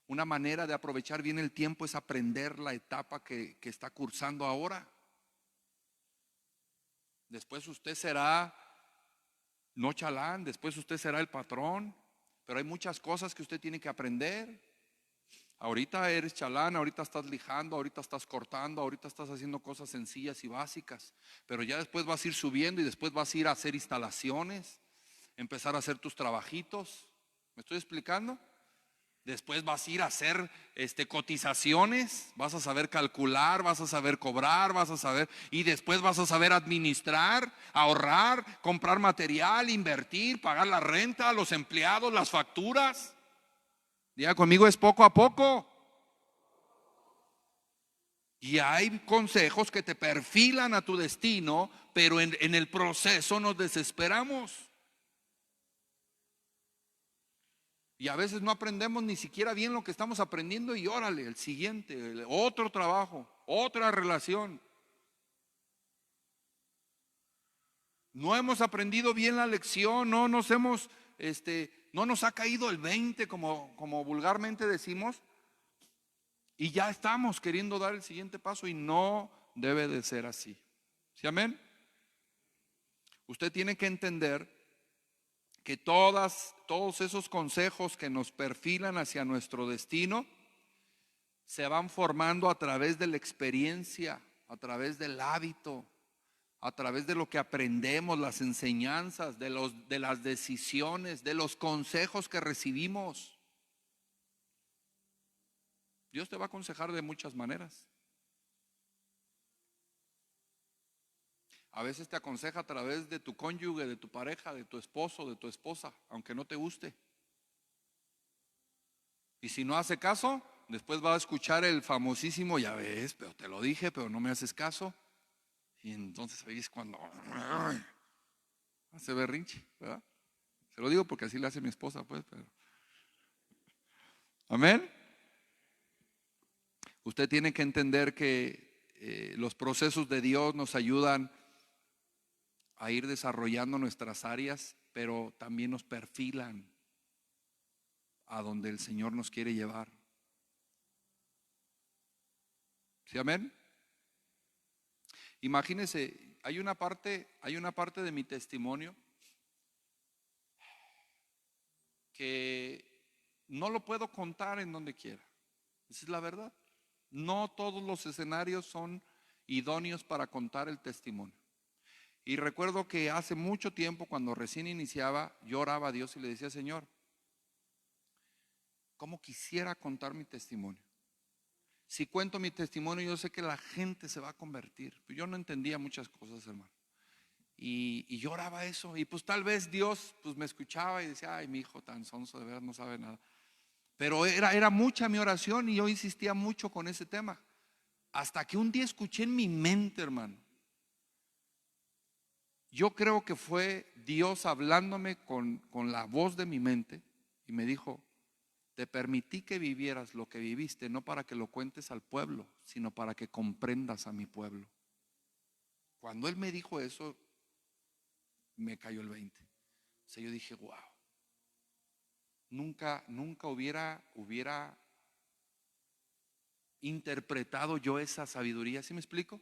Una manera de aprovechar bien el tiempo es aprender la etapa que está cursando ahora. Después usted será no chalán, después usted será el patrón, pero hay muchas cosas que usted tiene que aprender. Ahorita eres chalán, ahorita estás lijando, ahorita estás cortando, ahorita estás haciendo cosas sencillas y básicas, pero ya después vas a ir subiendo y después vas a ir a hacer instalaciones, empezar a hacer tus trabajitos. ¿Me estoy explicando? Después vas a ir a hacer cotizaciones, vas a saber calcular, vas a saber cobrar, vas a saber, y después vas a saber administrar, ahorrar, comprar material, invertir, pagar la renta, los empleados, las facturas. Diga conmigo: es poco a poco. Y hay consejos que te perfilan a tu destino, pero en el proceso nos desesperamos. Y a veces no aprendemos ni siquiera bien lo que estamos aprendiendo y órale, el siguiente, otro trabajo, otra relación. No hemos aprendido bien la lección, no nos ha caído el 20 como vulgarmente decimos, y ya estamos queriendo dar el siguiente paso y no debe de ser así. ¿Sí, amén? Usted tiene que entender que todos esos consejos que nos perfilan hacia nuestro destino se van formando a través de la experiencia, a través del hábito, a través de lo que aprendemos, las enseñanzas, de las decisiones, de los consejos que recibimos. Dios te va a aconsejar de muchas maneras. A veces te aconseja a través de tu cónyuge, de tu pareja, de tu esposo, de tu esposa, aunque no te guste. Y si no hace caso, después va a escuchar el famosísimo, ya ves, pero te lo dije, pero no me haces caso. Y entonces ahí es cuando hace berrinche, ¿verdad? Se lo digo porque así le hace mi esposa, pues, pero. Amén. Usted tiene que entender que los procesos de Dios nos ayudan a ir desarrollando nuestras áreas, pero también nos perfilan a donde el Señor nos quiere llevar. ¿Sí, amén? Imagínese, hay una parte de mi testimonio que no lo puedo contar en donde quiera. Esa es la verdad. No todos los escenarios son idóneos para contar el testimonio. Y recuerdo que hace mucho tiempo, cuando recién iniciaba, yo oraba a Dios y le decía: Señor, ¿cómo quisiera contar mi testimonio? Si cuento mi testimonio, yo sé que la gente se va a convertir. Yo no entendía muchas cosas, hermano. Y yo oraba eso. Y pues tal vez Dios pues me escuchaba y decía: ay, mi hijo tan sonso, de verdad no sabe nada. Pero era mucha mi oración y yo insistía mucho con ese tema. Hasta que un día escuché en mi mente, hermano. Yo creo que fue Dios hablándome con la voz de mi mente y me dijo: te permití que vivieras lo que viviste, no para que lo cuentes al pueblo, sino para que comprendas a mi pueblo. Cuando Él me dijo eso, me cayó el 20. O sea, yo dije: wow, nunca hubiera interpretado yo esa sabiduría. ¿Sí me explico?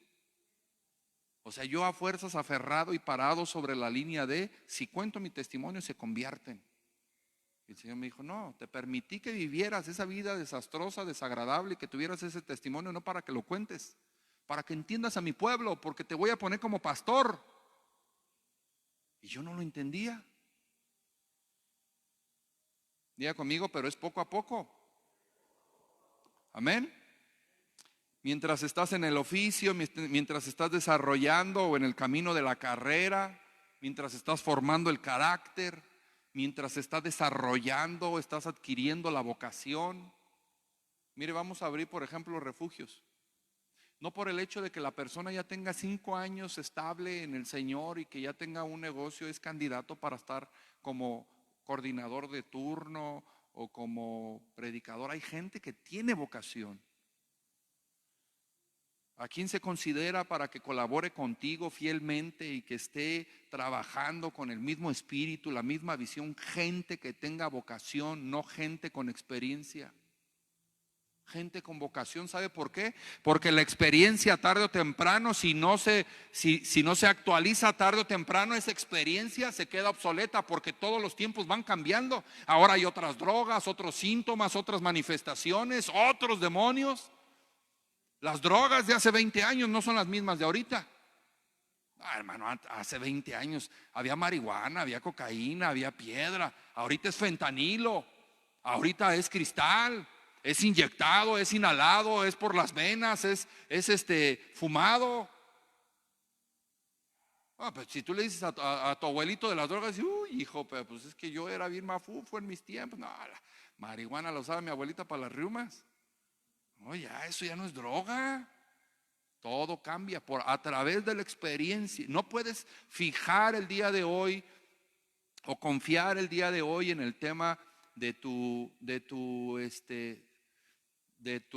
O sea, yo a fuerzas aferrado y parado sobre la línea de: si cuento mi testimonio se convierten. Y el Señor me dijo: no, te permití que vivieras esa vida desastrosa, desagradable, y que tuvieras ese testimonio no para que lo cuentes, para que entiendas a mi pueblo, porque te voy a poner como pastor. Y yo no lo entendía. Diga conmigo: pero es poco a poco. Amén. Mientras estás en el oficio, mientras estás desarrollando o en el camino de la carrera, mientras estás formando el carácter, mientras estás desarrollando, estás adquiriendo la vocación. Mire, vamos a abrir, por ejemplo, los refugios. No por el hecho de que la persona ya tenga 5 años estable en el Señor y que ya tenga un negocio, es candidato para estar como coordinador de turno o como predicador. Hay gente que tiene vocación. ¿A quién se considera para que colabore contigo fielmente y que esté trabajando con el mismo espíritu, la misma visión? Gente que tenga vocación, no gente con experiencia. Gente con vocación, ¿sabe por qué? Porque la experiencia tarde o temprano, si no se actualiza tarde o temprano, esa experiencia se queda obsoleta, porque todos los tiempos van cambiando. Ahora hay otras drogas, otros síntomas, otras manifestaciones, otros demonios. Las drogas de hace 20 años no son las mismas de ahorita. Hermano, hace 20 años había marihuana, había cocaína, había piedra. Ahorita es fentanilo, ahorita es cristal, es inyectado, es inhalado, es por las venas, es fumado. Pues si tú le dices a tu abuelito de las drogas, uy, hijo, pero pues es que yo era bien mafufo en mis tiempos. No, la marihuana la usaba mi abuelita para las riumas. No, ya, eso ya no es droga. Todo cambia a través de la experiencia. No puedes fijar el día de hoy o confiar el día de hoy en el tema de tu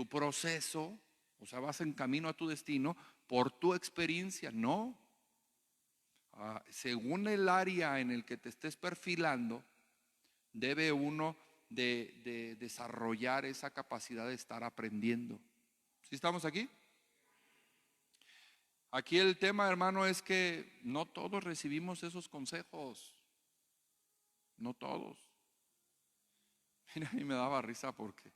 proceso, o sea, vas en camino a tu destino por tu experiencia. No. Según el área en el que te estés perfilando, debe uno de desarrollar esa capacidad de estar aprendiendo. ¿Sí estamos aquí? Aquí el tema, hermano, es que no todos recibimos esos consejos. No todos. Mira, a mí me daba risa porque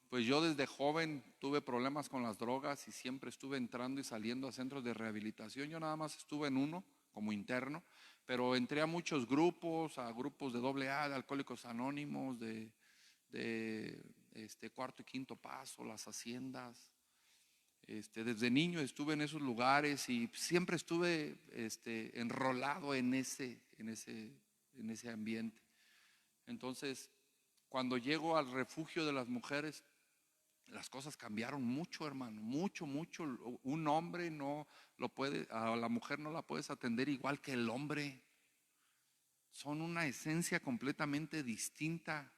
pues yo desde joven tuve problemas con las drogas y siempre estuve entrando y saliendo a centros de rehabilitación. Yo nada más estuve en uno como interno, pero entré a muchos grupos, a grupos de AA, de Alcohólicos Anónimos, de Cuarto y Quinto Paso, las Haciendas. Desde niño estuve en esos lugares y siempre estuve enrolado en ese ambiente. Entonces, cuando llego al refugio de las mujeres, las cosas cambiaron mucho, hermano, mucho, mucho. Un hombre no lo puede, a la mujer no la puedes atender igual que el hombre. Son una esencia completamente distinta.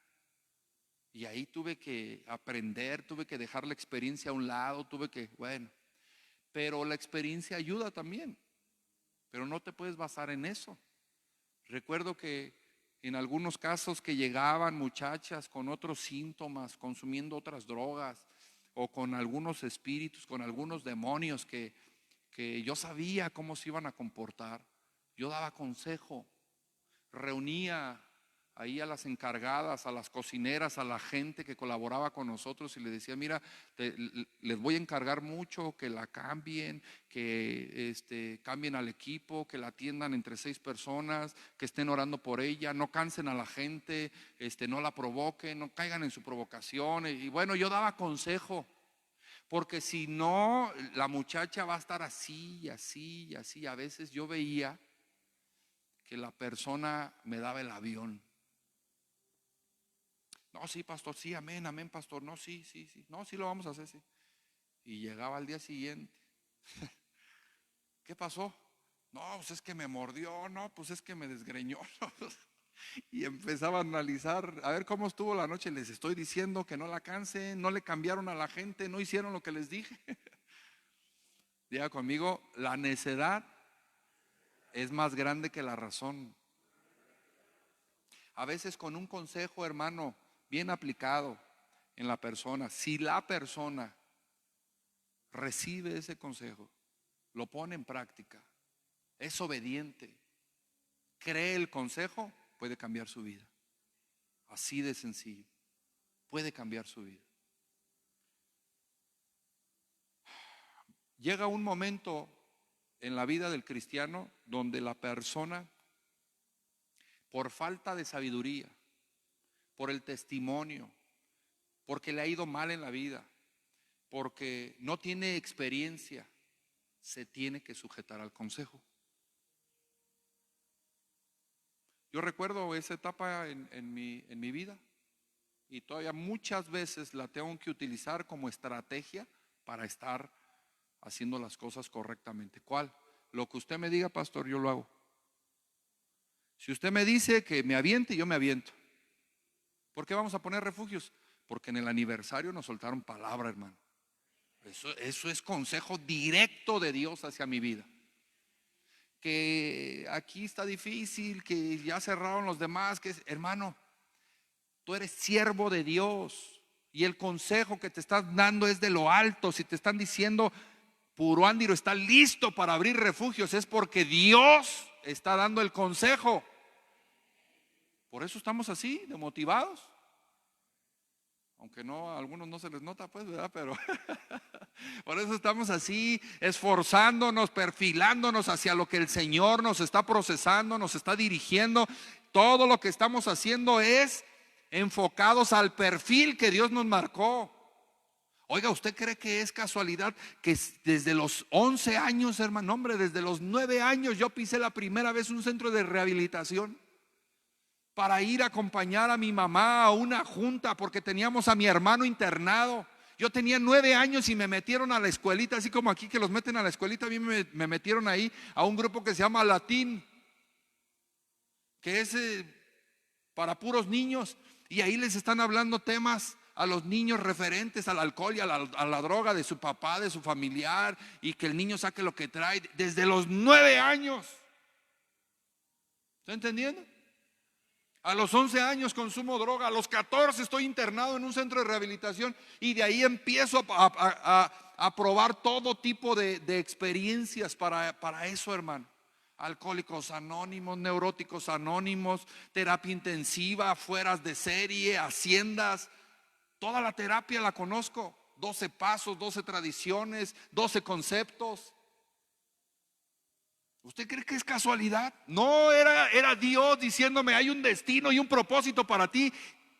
Y ahí tuve que aprender, tuve que dejar la experiencia a un lado, pero la experiencia ayuda también, pero no te puedes basar en eso. Recuerdo que en algunos casos que llegaban muchachas con otros síntomas, consumiendo otras drogas o con algunos espíritus, con algunos demonios que yo sabía cómo se iban a comportar, yo daba consejo, reunía ahí a las encargadas, a las cocineras, a la gente que colaboraba con nosotros y le decía: mira, les voy a encargar mucho que la cambien, que cambien al equipo, que la atiendan entre 6 personas, que estén orando por ella, no cansen a la gente, no la provoquen, no caigan en su provocación. Y bueno, yo daba consejo, porque si no, la muchacha va a estar así y así y así. A veces yo veía que la persona me daba el avión. No, sí, pastor, sí, amén, amén, pastor. No, sí, no, sí lo vamos a hacer, sí. Y llegaba al día siguiente. ¿Qué pasó? No, pues es que me mordió, no, pues es que me desgreñó. Y empezaba a analizar, a ver cómo estuvo la noche. Les estoy diciendo que no la cansen, no le cambiaron a la gente, no hicieron lo que les dije. Diga conmigo, la necedad es más grande que la razón. A veces con un consejo, hermano, bien aplicado en la persona, si la persona recibe ese consejo, lo pone en práctica, es obediente, cree el consejo, puede cambiar su vida. Así de sencillo, puede cambiar su vida. Llega un momento en la vida del cristiano donde la persona, por falta de sabiduría, por el testimonio, porque le ha ido mal en la vida, porque no tiene experiencia, se tiene que sujetar al consejo. Yo recuerdo esa etapa en mi vida y todavía muchas veces la tengo que utilizar como estrategia para estar haciendo las cosas correctamente. ¿Cuál? Lo que usted me diga, pastor, yo lo hago. Si usted me dice que me aviente, yo me aviento. ¿Por qué vamos a poner refugios? Porque en el aniversario nos soltaron palabra, hermano. Eso es consejo directo de Dios hacia mi vida. Que aquí está difícil, que ya cerraron los demás, hermano, tú eres siervo de Dios y el consejo que te están dando es de lo alto. Si te están diciendo Puruándiro está listo para abrir refugios, es porque Dios está dando el consejo. Por eso estamos así, de motivados. Aunque no, a algunos no se les nota, pues, ¿verdad? Pero por eso estamos así, esforzándonos, perfilándonos hacia lo que el Señor nos está procesando, nos está dirigiendo. Todo lo que estamos haciendo es enfocados al perfil que Dios nos marcó. Oiga, ¿usted cree que es casualidad que desde los 11 años, hermano, hombre, desde los 9 años yo pisé la primera vez un centro de rehabilitación para ir a acompañar a mi mamá a una junta porque teníamos a mi hermano internado? Yo tenía 9 años y me metieron a la escuelita, así como aquí que los meten a la escuelita. A mí me metieron ahí a un grupo que se llama Latín, que es para puros niños. Y ahí les están hablando temas a los niños referentes al alcohol y a la droga de su papá, de su familiar, y que el niño saque lo que trae desde los 9 años. ¿Está entendiendo? A los 11 años consumo droga, a los 14 estoy internado en un centro de rehabilitación, y de ahí empiezo a probar todo tipo de experiencias para eso, hermano. Alcohólicos anónimos, neuróticos anónimos, terapia intensiva, fueras de serie, haciendas. Toda la terapia la conozco. 12 pasos, 12 tradiciones, 12 conceptos. ¿Usted cree que es casualidad? No, era Dios diciéndome: hay un destino y un propósito para ti.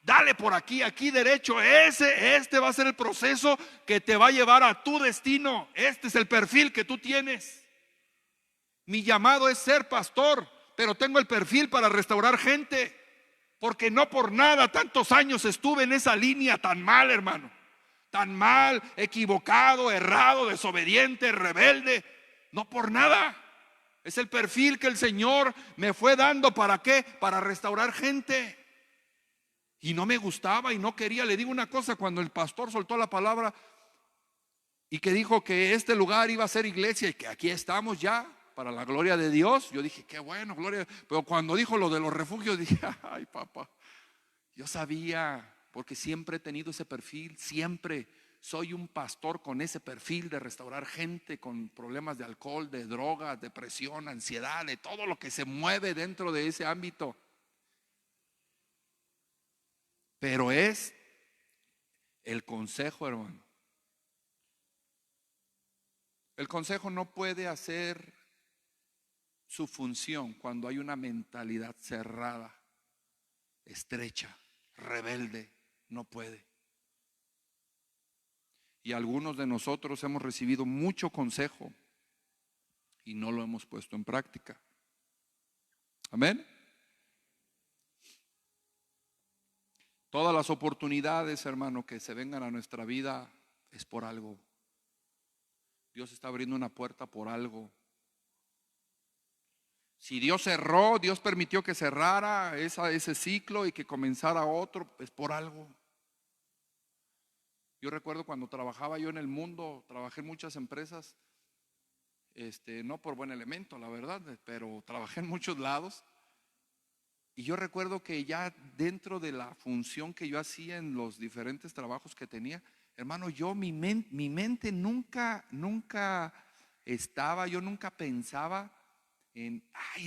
Dale por aquí, aquí derecho. Este va a ser el proceso que te va a llevar a tu destino. Este es el perfil que tú tienes. Mi llamado es ser pastor, pero tengo el perfil para restaurar gente, porque no por nada tantos años estuve en esa línea tan mal, hermano. Tan mal, equivocado, errado, desobediente, rebelde. No por nada. Es el perfil que el Señor me fue dando. ¿Para qué? Para restaurar gente. Y no me gustaba y no quería. Le digo una cosa: cuando el pastor soltó la palabra y que dijo que este lugar iba a ser iglesia y que aquí estamos ya para la gloria de Dios, yo dije: qué bueno, gloria. Pero cuando dijo lo de los refugios, dije: ay, papá, yo sabía, porque siempre he tenido ese perfil. Siempre soy un pastor con ese perfil de restaurar gente con problemas de alcohol, de drogas, depresión, ansiedad, de todo lo que se mueve dentro de ese ámbito. Pero es el consejo, hermano. El consejo no puede hacer su función cuando hay una mentalidad cerrada, estrecha, rebelde. No puede. Y algunos de nosotros hemos recibido mucho consejo y no lo hemos puesto en práctica. Amén. Todas las oportunidades, hermano, que se vengan a nuestra vida es por algo. Dios está abriendo una puerta por algo. Si Dios cerró, Dios permitió que cerrara ese ciclo y que comenzara otro, es por algo. Yo recuerdo cuando trabajaba yo en el mundo, trabajé en muchas empresas, no por buen elemento, la verdad, pero trabajé en muchos lados. Y yo recuerdo que ya dentro de la función que yo hacía en los diferentes trabajos que tenía, hermano, mi mente nunca estaba, yo nunca pensaba en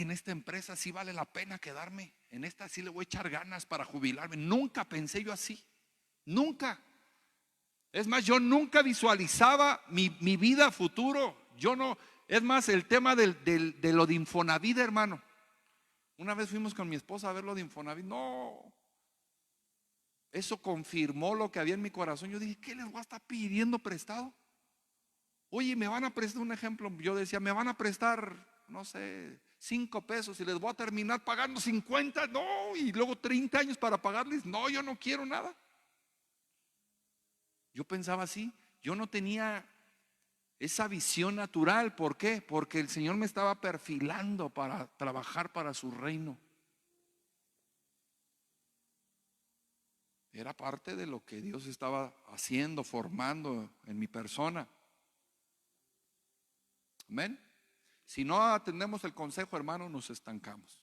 esta empresa sí vale la pena quedarme, en esta sí le voy a echar ganas para jubilarme. Nunca pensé yo así, nunca. Es más, yo nunca visualizaba mi vida futuro. Yo no, es más, el tema de lo de Infonavit, hermano. Una vez fuimos con mi esposa a ver lo de Infonavit. No, eso confirmó lo que había en mi corazón. Yo dije: ¿qué les voy a estar pidiendo prestado? Oye, me van a prestar, un ejemplo, yo decía: me van a prestar, no sé, 5 pesos y les voy a terminar pagando 50. No, y luego 30 años para pagarles. No, yo no quiero nada. Yo pensaba así. Yo no tenía esa visión natural. ¿Por qué? Porque el Señor me estaba perfilando para trabajar para su reino. Era parte de lo que Dios estaba haciendo, formando en mi persona. Amén. Si no atendemos el consejo, hermano, nos estancamos.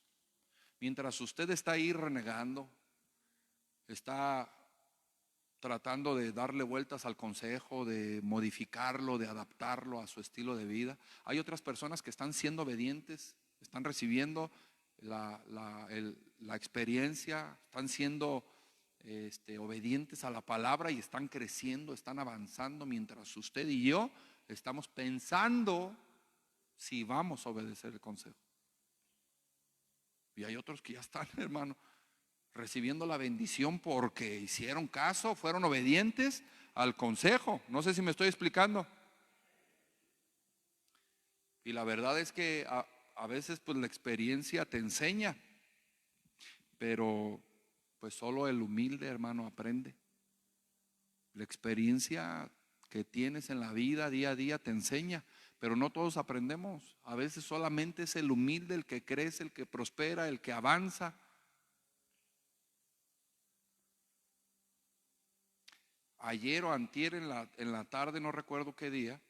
Mientras usted está ahí renegando, está tratando de darle vueltas al consejo, de modificarlo, de adaptarlo a su estilo de vida, hay otras personas que están siendo obedientes, están recibiendo la experiencia, están siendo obedientes a la palabra y están creciendo, están avanzando, mientras usted y yo estamos pensando si vamos a obedecer el consejo. Y hay otros que ya están, hermano, recibiendo la bendición porque hicieron caso, fueron obedientes al consejo. No sé si me estoy explicando. Y la verdad es que a veces pues la experiencia te enseña, pero pues solo el humilde, hermano, aprende. La experiencia que tienes en la vida día a día te enseña, pero no todos aprendemos. A veces solamente es el humilde el que crece, el que prospera, el que avanza. Ayer o antier en la tarde, no recuerdo qué día,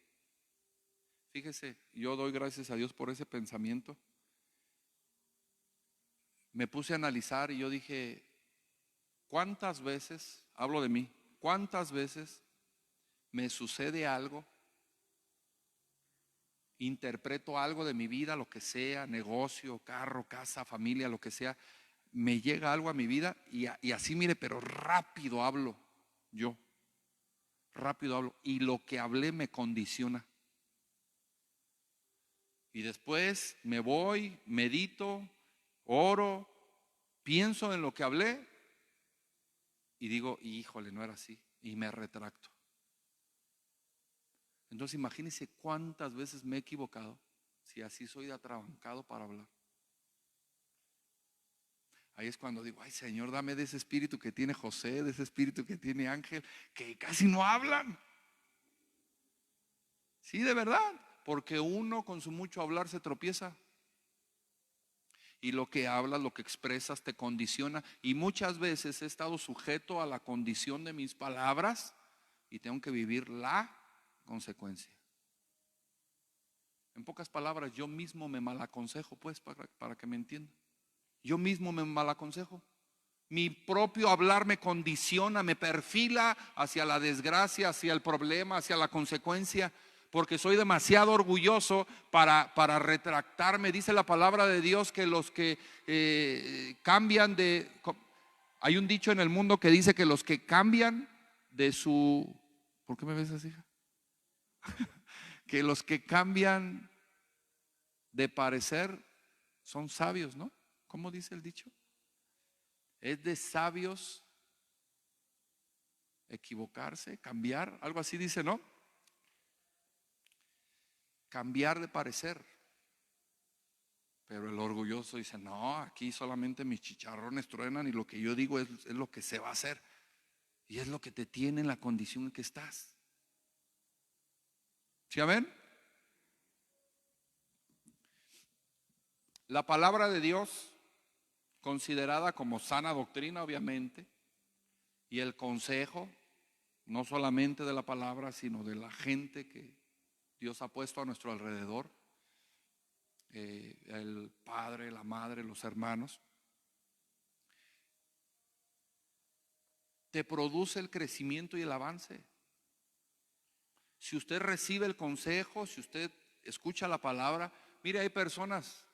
fíjese, yo doy gracias a Dios por ese pensamiento. Me puse a analizar y yo dije, ¿cuántas veces, hablo de mí, cuántas veces me sucede algo, interpreto algo de mi vida, lo que sea, negocio, carro, casa, familia, lo que sea, me llega algo a mi vida y así mire, pero rápido hablo yo, rápido hablo y lo que hablé me condiciona. Y después me voy, medito, oro, pienso en lo que hablé y digo, híjole, no era así, y me retracto. Entonces imagínense cuántas veces me he equivocado si así soy de atrabancado para hablar. Ahí es cuando digo, ay Señor, dame de ese espíritu que tiene José, de ese espíritu que tiene Ángel, que casi no hablan. Sí, de verdad, porque uno con su mucho hablar se tropieza. Y lo que hablas, lo que expresas te condiciona. Y muchas veces he estado sujeto a la condición de mis palabras y tengo que vivir la consecuencia. En pocas palabras, yo mismo me malaconsejo, pues, para que me entiendan. Yo mismo me malaconsejo. Mi propio hablar me condiciona, me perfila hacia la desgracia, hacia el problema, hacia la consecuencia, porque soy demasiado orgulloso para retractarme. Dice la palabra de Dios que los que cambian de... Hay un dicho en el mundo que dice que los que cambian de su... ¿Por qué me ves así? Que los que cambian de parecer son sabios, ¿no? ¿Cómo dice el dicho? Es de sabios equivocarse, cambiar, algo así dice, ¿no? Cambiar de parecer. Pero el orgulloso dice, no, aquí solamente mis chicharrones truenan y lo que yo digo es lo que se va a hacer. Y es lo que te tiene en la condición en que estás. ¿Sí, amén? La palabra de Dios, considerada como sana doctrina, obviamente, y el consejo, no solamente de la palabra, sino de la gente que Dios ha puesto a nuestro alrededor, el padre, la madre, los hermanos, te produce el crecimiento y el avance. Si usted recibe el consejo, si usted escucha la palabra, mire, hay personas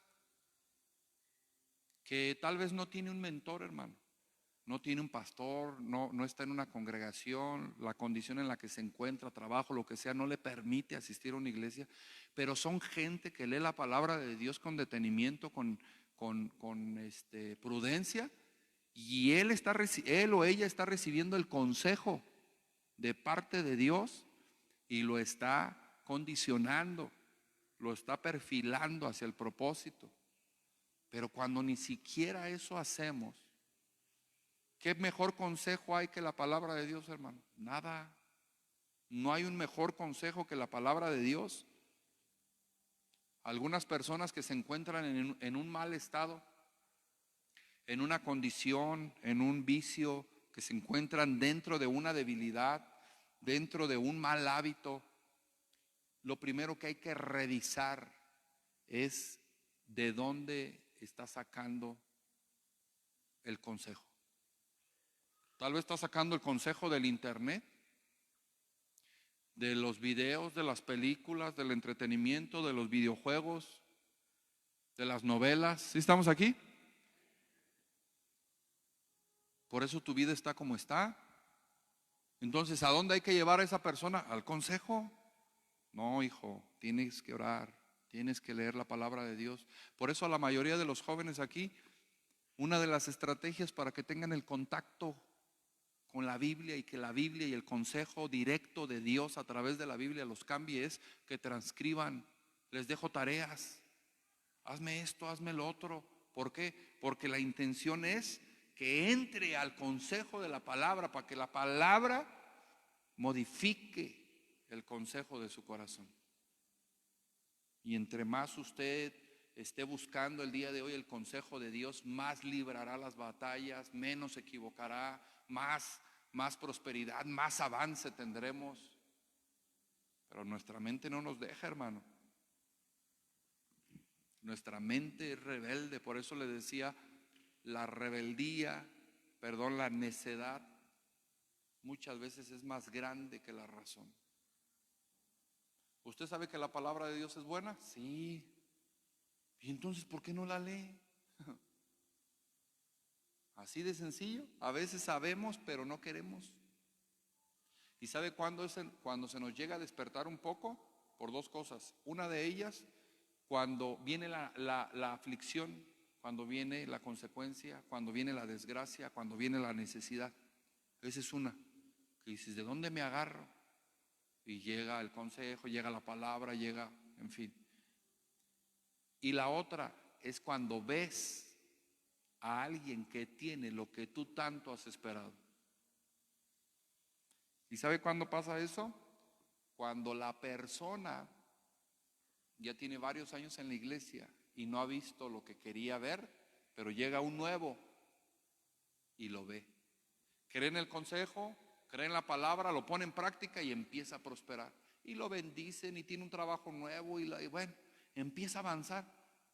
que tal vez no tiene un mentor, hermano, no tiene un pastor, no está en una congregación, la condición en la que se encuentra, trabajo, lo que sea, no le permite asistir a una iglesia, pero son gente que lee la palabra de Dios con detenimiento, con prudencia, y él o ella está recibiendo el consejo de parte de Dios y lo está condicionando, lo está perfilando hacia el propósito. Pero cuando ni siquiera eso hacemos, ¿qué mejor consejo hay que la palabra de Dios, hermano? Nada. No hay un mejor consejo que la palabra de Dios. Algunas personas que se encuentran en un mal estado, en una condición, en un vicio, que se encuentran dentro de una debilidad, dentro de un mal hábito, lo primero que hay que revisar es de dónde está sacando el consejo. Tal vez está sacando el consejo del internet, de los videos, de las películas, del entretenimiento, de los videojuegos, de las novelas. ¿Sí estamos aquí? Por eso tu vida está como está. Entonces, ¿a dónde hay que llevar a esa persona? ¿Al consejo? No, hijo, tienes que orar, tienes que leer la palabra de Dios. Por eso a la mayoría de los jóvenes aquí, una de las estrategias para que tengan el contacto con la Biblia y que la Biblia y el consejo directo de Dios a través de la Biblia los cambie es que transcriban. Les dejo tareas. Hazme esto, hazme lo otro. ¿Por qué? Porque la intención es que entre al consejo de la palabra, para que la palabra modifique el consejo de su corazón. Y entre más usted esté buscando el día de hoy el consejo de Dios, más librará las batallas, menos se equivocará, más prosperidad, más avance tendremos. Pero nuestra mente no nos deja, hermano. Nuestra mente es rebelde. Por eso le decía, la necedad muchas veces es más grande que la razón. ¿Usted sabe que la palabra de Dios es buena? Sí. ¿Y entonces por qué no la lee? Así de sencillo. A veces sabemos, pero no queremos. ¿Y sabe cuándo cuando se nos llega a despertar un poco? Por dos cosas. Una de ellas, cuando viene la aflicción, cuando viene la consecuencia, cuando viene la desgracia, cuando viene la necesidad. Esa es una. Que dices, ¿de dónde me agarro? Y llega el consejo, llega la palabra, llega, en fin. Y la otra es cuando ves a alguien que tiene lo que tú tanto has esperado. ¿Y sabe cuándo pasa eso? Cuando la persona ya tiene varios años en la iglesia y no ha visto lo que quería ver, pero llega un nuevo y lo ve. Cree en el consejo, cree en la palabra, lo pone en práctica y empieza a prosperar. Y lo bendicen y tiene un trabajo nuevo y bueno, empieza a avanzar.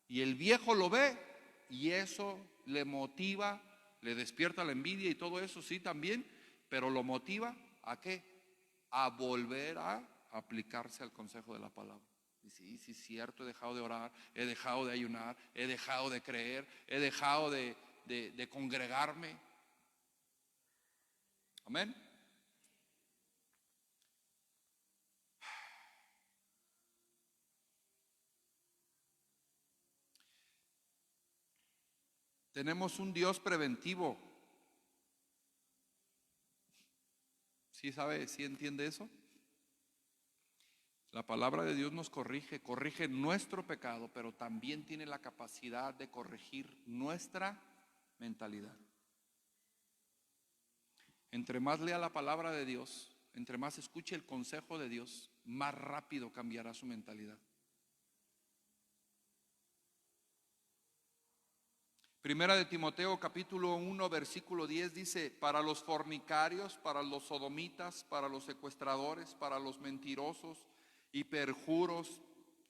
Y el viejo lo ve y eso le motiva, le despierta la envidia y todo eso, sí, también, pero lo motiva ¿a qué? A volver a aplicarse al consejo de la palabra. Y sí, es cierto, he dejado de orar, he dejado de ayunar, he dejado de creer, he dejado de congregarme. Amén. Tenemos un Dios preventivo. ¿Sí sabe, sí entiende eso? La palabra de Dios nos corrige nuestro pecado, pero también tiene la capacidad de corregir nuestra mentalidad. Entre más lea la palabra de Dios, entre más escuche el consejo de Dios, más rápido cambiará su mentalidad. Primera de Timoteo capítulo 1 versículo 10 dice: para los fornicarios, para los sodomitas, para los secuestradores, para los mentirosos y perjuros,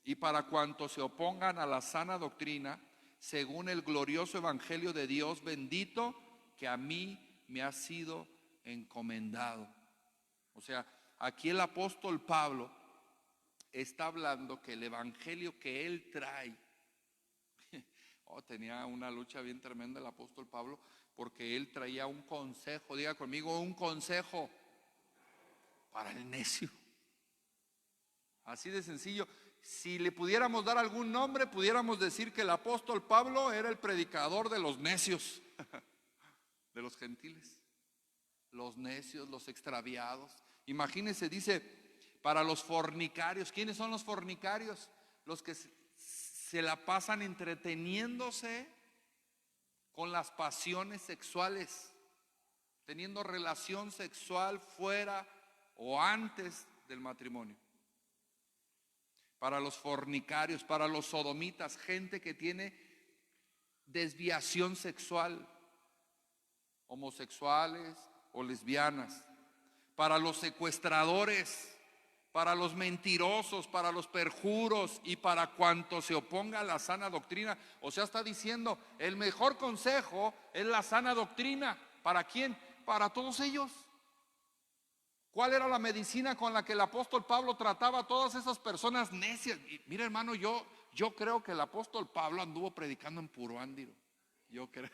y para cuantos se opongan a la sana doctrina, según el glorioso evangelio de Dios bendito, que a mí me ha sido encomendado. O sea, aquí el apóstol Pablo está hablando que el evangelio que él trae, tenía una lucha bien tremenda el apóstol Pablo, porque él traía un consejo, diga conmigo, un consejo para el necio. Así de sencillo. Si le pudiéramos dar algún nombre, pudiéramos decir que el apóstol Pablo era el predicador de los necios, de los gentiles, los necios, los extraviados. Imagínense, dice, para los fornicarios. ¿Quiénes son los fornicarios? Los que se la pasan entreteniéndose con las pasiones sexuales, teniendo relación sexual fuera o antes del matrimonio. Para los fornicarios, para los sodomitas, gente que tiene desviación sexual, homosexuales o lesbianas. Para los secuestradores, para los mentirosos, para los perjuros y para cuanto se oponga a la sana doctrina. O sea, está diciendo, el mejor consejo es la sana doctrina. ¿Para quién? Para todos ellos. ¿Cuál era la medicina con la que el apóstol Pablo trataba a todas esas personas necias? Y mira, hermano, yo creo que el apóstol Pablo anduvo predicando en puro ándiro. Yo creo.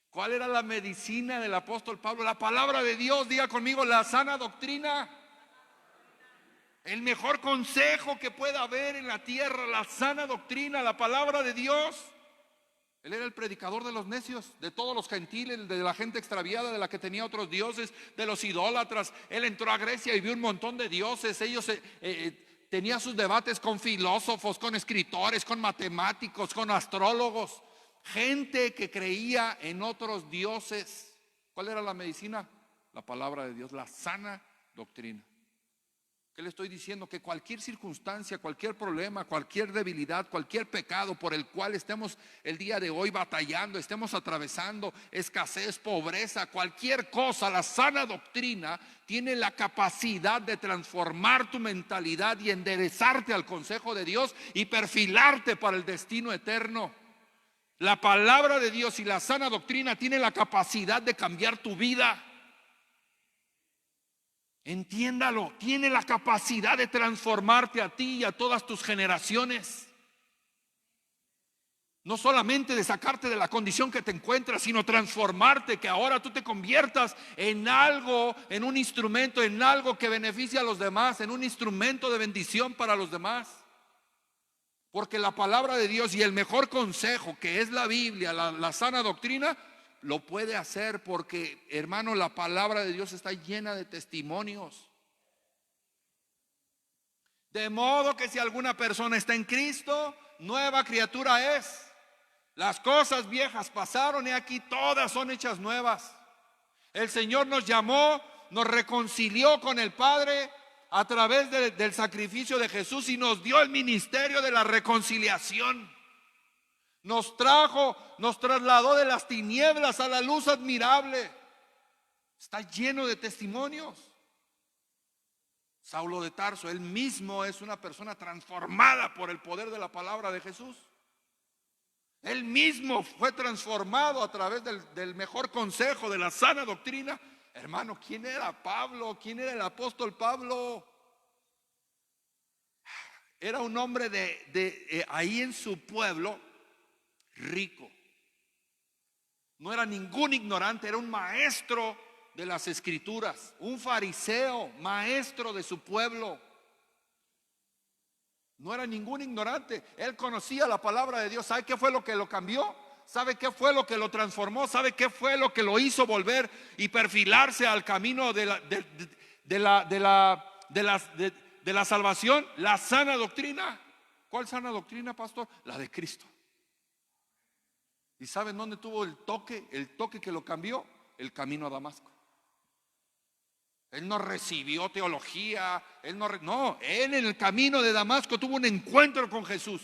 ¿Cuál era la medicina del apóstol Pablo? La palabra de Dios, diga conmigo, la sana doctrina. El mejor consejo que pueda haber en la tierra, la sana doctrina, la palabra de Dios. Él era el predicador de los necios, de todos los gentiles, de la gente extraviada, de la que tenía otros dioses, de los idólatras. Él entró a Grecia y vio un montón de dioses. Ellos tenían sus debates con filósofos, con escritores, con matemáticos, con astrólogos. Gente que creía en otros dioses. ¿Cuál era la medicina? la palabra de Dios, la sana doctrina. ¿Qué le estoy diciendo? Que cualquier circunstancia, cualquier problema, cualquier debilidad, cualquier pecado por el cual estemos el día de hoy batallando, estemos atravesando escasez, pobreza, cualquier cosa, la sana doctrina tiene la capacidad de transformar tu mentalidad y enderezarte al consejo de Dios y perfilarte para el destino eterno. La palabra de Dios y la sana doctrina tiene la capacidad de cambiar tu vida. Entiéndalo, tiene la capacidad de transformarte a ti y a todas tus generaciones. No solamente de sacarte de la condición que te encuentras, sino transformarte, que ahora tú te conviertas en algo, en un instrumento, en algo que beneficie a los demás, en un instrumento de bendición para los demás. Porque la palabra de Dios y el mejor consejo, que es la Biblia, la sana doctrina, lo puede hacer, porque, hermano, la palabra de Dios está llena de testimonios. De modo que si alguna persona está en Cristo, nueva criatura es. Las cosas viejas pasaron y aquí todas son hechas nuevas. El Señor nos llamó, nos reconcilió con el Padre a través del sacrificio de Jesús y nos dio el ministerio de la reconciliación. Nos trajo, nos trasladó de las tinieblas a la luz admirable. Está lleno de testimonios. Saulo de Tarso, él mismo es una persona transformada por el poder de la palabra de Jesús. Él mismo fue transformado a través del mejor consejo, de la sana doctrina. Hermano, ¿quién era Pablo? ¿Quién era el apóstol Pablo? Era un hombre ahí en su pueblo, rico. No era ningún ignorante, era un maestro de las escrituras, un fariseo, maestro de su pueblo. No era ningún ignorante. Él conocía la palabra de Dios. ¿Sabe qué fue lo que lo cambió? ¿Sabe qué fue lo que lo transformó? ¿Sabe qué fue lo que lo hizo volver y perfilarse al camino de la salvación? La sana doctrina. ¿Cuál sana doctrina, pastor? La de Cristo. ¿Y saben dónde tuvo el toque? El toque que lo cambió, el camino a Damasco. Él no recibió teología, él en el camino de Damasco tuvo un encuentro con Jesús.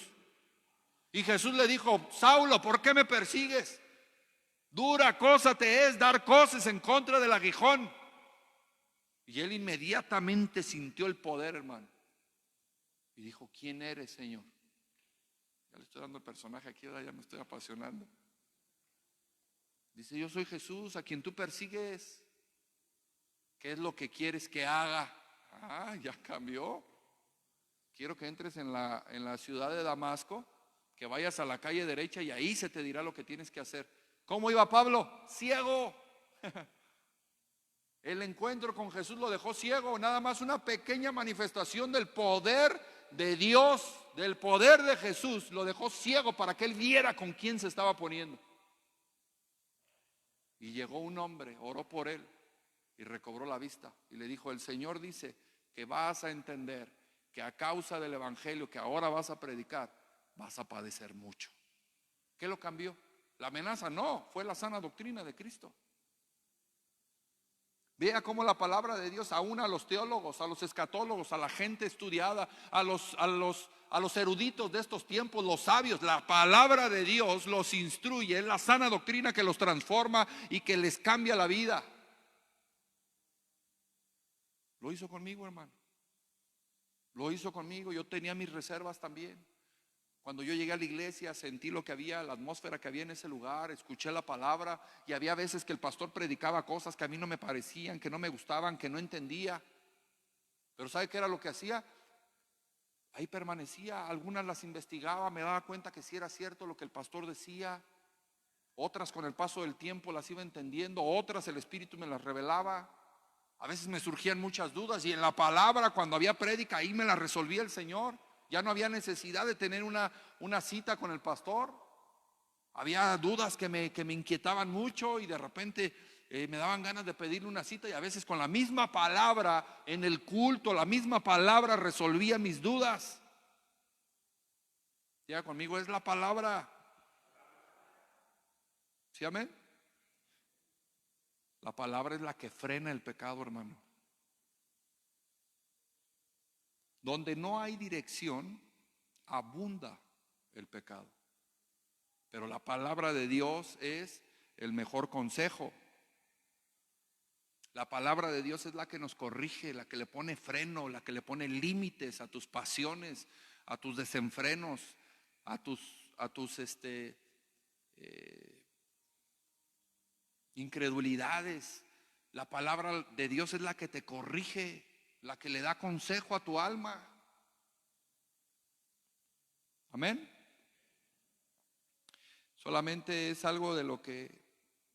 Y Jesús le dijo: Saulo, ¿por qué me persigues? Dura cosa te es dar cosas en contra del aguijón. Y él inmediatamente sintió el poder, hermano. Y dijo: ¿quién eres, Señor? Ya le estoy dando el personaje aquí, ya me estoy apasionando. Dice: yo soy Jesús, a quien tú persigues. ¿Qué es lo que quieres que haga? Ah, ya cambió. Quiero que entres en la ciudad de Damasco, que vayas a la calle derecha y ahí se te dirá lo que tienes que hacer. ¿Cómo iba Pablo? Ciego. El encuentro con Jesús lo dejó ciego. Nada más una pequeña manifestación del poder de Dios, del poder de Jesús, lo dejó ciego para que él viera con quién se estaba poniendo. Y llegó un hombre, oró por él y recobró la vista. Y le dijo: el Señor dice que vas a entender que a causa del evangelio que ahora vas a predicar, vas a padecer mucho. ¿Qué lo cambió? La amenaza no, fue la sana doctrina de Cristo. Vea cómo la palabra de Dios aúna a los teólogos, a los escatólogos, a la gente estudiada, a los eruditos de estos tiempos, los sabios. La palabra de Dios los instruye, es la sana doctrina que los transforma y que les cambia la vida. Lo hizo conmigo, hermano. Lo hizo conmigo. Yo tenía mis reservas también. Cuando yo llegué a la iglesia, sentí lo que había, la atmósfera que había en ese lugar, escuché la palabra, y había veces que el pastor predicaba cosas que a mí no me parecían, que no me gustaban, que no entendía. Pero ¿sabe qué era lo que hacía? Ahí permanecía, algunas las investigaba, me daba cuenta que sí era cierto lo que el pastor decía. Otras, con el paso del tiempo, las iba entendiendo. Otras, el Espíritu me las revelaba. A veces me surgían muchas dudas, y en la palabra, cuando había prédica, ahí me las resolvía el Señor. Ya no había necesidad de tener una cita con el pastor. Había dudas que me inquietaban mucho, y de repente me daban ganas de pedirle una cita, y a veces con la misma palabra en el culto, la misma palabra resolvía mis dudas. Ya conmigo, es la palabra. ¿Sí, amén? La palabra es la que frena el pecado, hermano. Donde no hay dirección, abunda el pecado. Pero la palabra de Dios es el mejor consejo. La palabra de Dios es la que nos corrige, la que le pone freno, la que le pone límites a tus pasiones, a tus desenfrenos, a tus incredulidades. La palabra de Dios es la que te corrige, la que le da consejo a tu alma. Amén. Solamente es algo de lo que,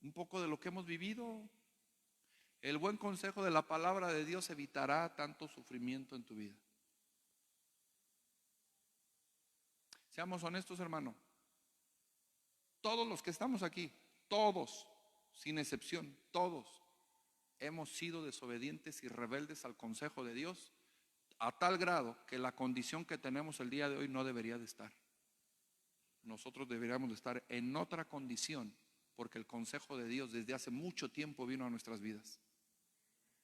un poco de lo que hemos vivido. El buen consejo de la palabra de Dios evitará tanto sufrimiento en tu vida. Seamos honestos, hermano. Todos los que estamos aquí, todos, sin excepción, todos hemos sido desobedientes y rebeldes al consejo de Dios a tal grado que la condición que tenemos el día de hoy no debería de estar. Nosotros deberíamos de estar en otra condición, porque el consejo de Dios desde hace mucho tiempo vino a nuestras vidas,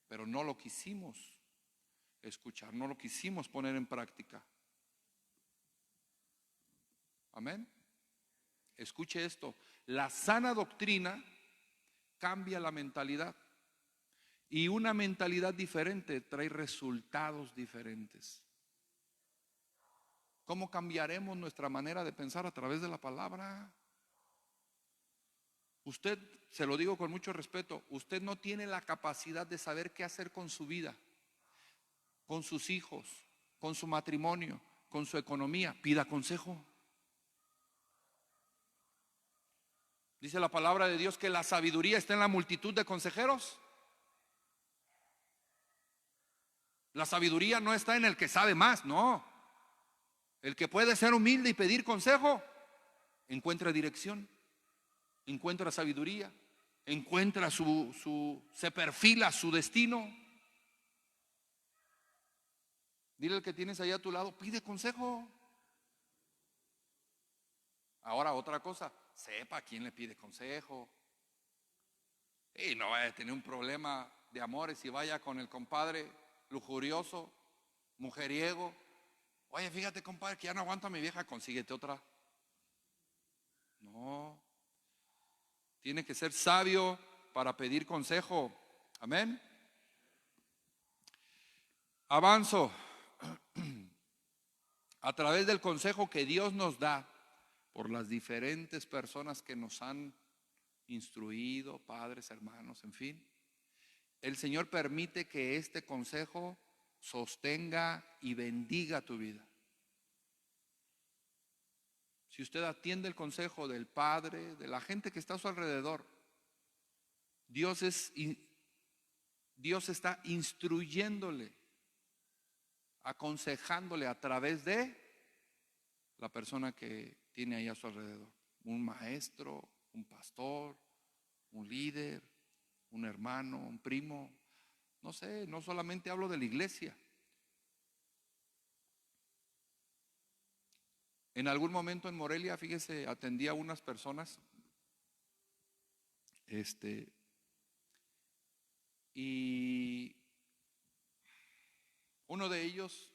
pero no lo quisimos escuchar, no lo quisimos poner en práctica. Amén. Escuche esto, la sana doctrina cambia la mentalidad, y una mentalidad diferente trae resultados diferentes. ¿Cómo cambiaremos nuestra manera de pensar? A través de la palabra. Usted, se lo digo con mucho respeto, usted no tiene la capacidad de saber qué hacer con su vida, con sus hijos, con su matrimonio, con su economía. Pida consejo. Dice la palabra de Dios que la sabiduría está en la multitud de consejeros. La sabiduría no está en el que sabe más, no. El que puede ser humilde y pedir consejo, encuentra dirección, encuentra sabiduría, encuentra se perfila su destino. Dile al que tienes ahí a tu lado, pide consejo. Ahora otra cosa, sepa a quién le pide consejo. Y no vaya a tener un problema de amores y vaya con el compadre lujurioso, mujeriego. Oye, fíjate, compadre, que ya no aguanto a mi vieja, consíguete otra. No. Tiene que ser sabio para pedir consejo. Amén. Avanzo. A través del consejo que Dios nos da por las diferentes personas que nos han instruido, padres, hermanos, en fin. El Señor permite que este consejo sostenga y bendiga tu vida. Si usted atiende el consejo del Padre, de la gente que está a su alrededor, Dios está instruyéndole, aconsejándole a través de la persona que tiene ahí a su alrededor. Un maestro, un pastor, un líder, un hermano, un primo. No sé, no solamente hablo de la iglesia. En algún momento en Morelia, fíjese, atendía a unas personas, y uno de ellos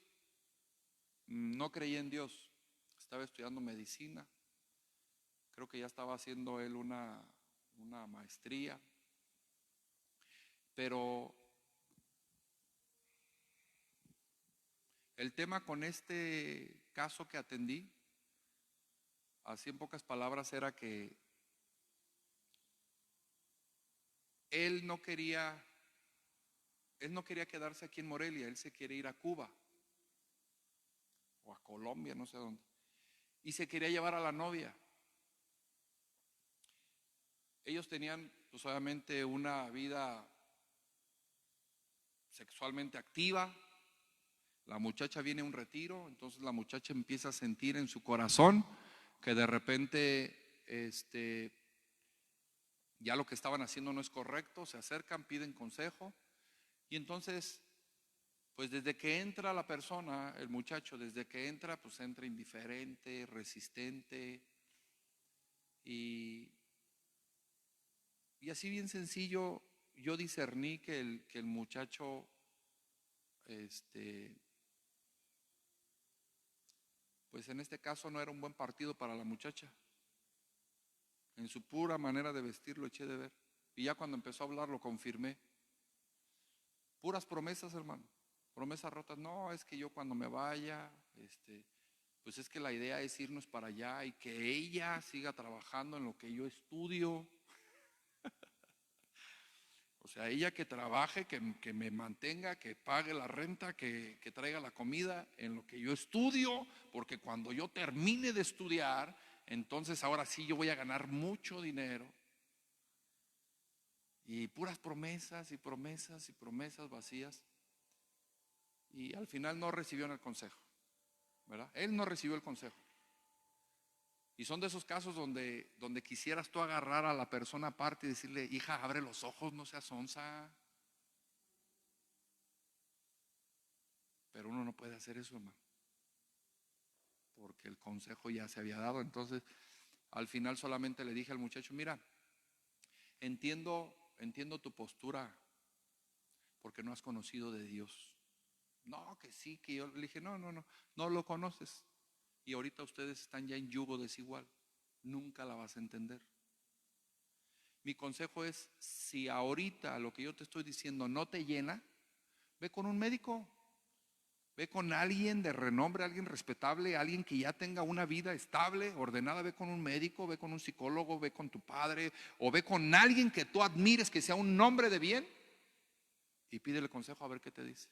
no creía en Dios, estaba estudiando medicina, creo que ya estaba haciendo él una maestría, pero el tema con este caso que atendí, así en pocas palabras, era que él no quería quedarse aquí en Morelia, él se quiere ir a Cuba o a Colombia, no sé dónde, y se quería llevar a la novia. Ellos tenían, pues obviamente, una vida sexualmente activa. La muchacha viene a un retiro, entonces la muchacha empieza a sentir en su corazón que de repente ya lo que estaban haciendo no es correcto. Se acercan, piden consejo, y entonces pues desde que entra la persona, el muchacho, desde que entra, pues entra indiferente, resistente, y así bien sencillo. yo discerní que el muchacho, pues en este caso no era un buen partido para la muchacha. En su pura manera de vestir lo eché de ver. Y ya cuando empezó a hablar lo confirmé. Puras promesas, hermano. Promesas rotas. No, es que yo cuando me vaya, pues es que la idea es irnos para allá y que ella siga trabajando en lo que yo estudio. O sea, ella que trabaje, que me mantenga, que pague la renta, que traiga la comida en lo que yo estudio, porque cuando yo termine de estudiar, entonces ahora sí yo voy a ganar mucho dinero. Y puras promesas y promesas y promesas vacías. Y al final no recibió el consejo, ¿verdad? Él no recibió el consejo. Y son de esos casos donde quisieras tú agarrar a la persona aparte y decirle: hija, abre los ojos, no seas onza. Pero uno no puede hacer eso, hermano, porque el consejo ya se había dado. Entonces, al final solamente le dije al muchacho: mira, entiendo tu postura, porque no has conocido de Dios. No, que sí, que yo le dije: no lo conoces. Y ahorita ustedes están ya en yugo desigual. Nunca la vas a entender. Mi consejo es: si ahorita lo que yo te estoy diciendo no te llena, ve con un médico. Ve con alguien de renombre, alguien respetable, alguien que ya tenga una vida estable, ordenada. Ve con un médico, ve con un psicólogo, ve con tu padre, o ve con alguien que tú admires, que sea un hombre de bien, y pídele consejo a ver qué te dice.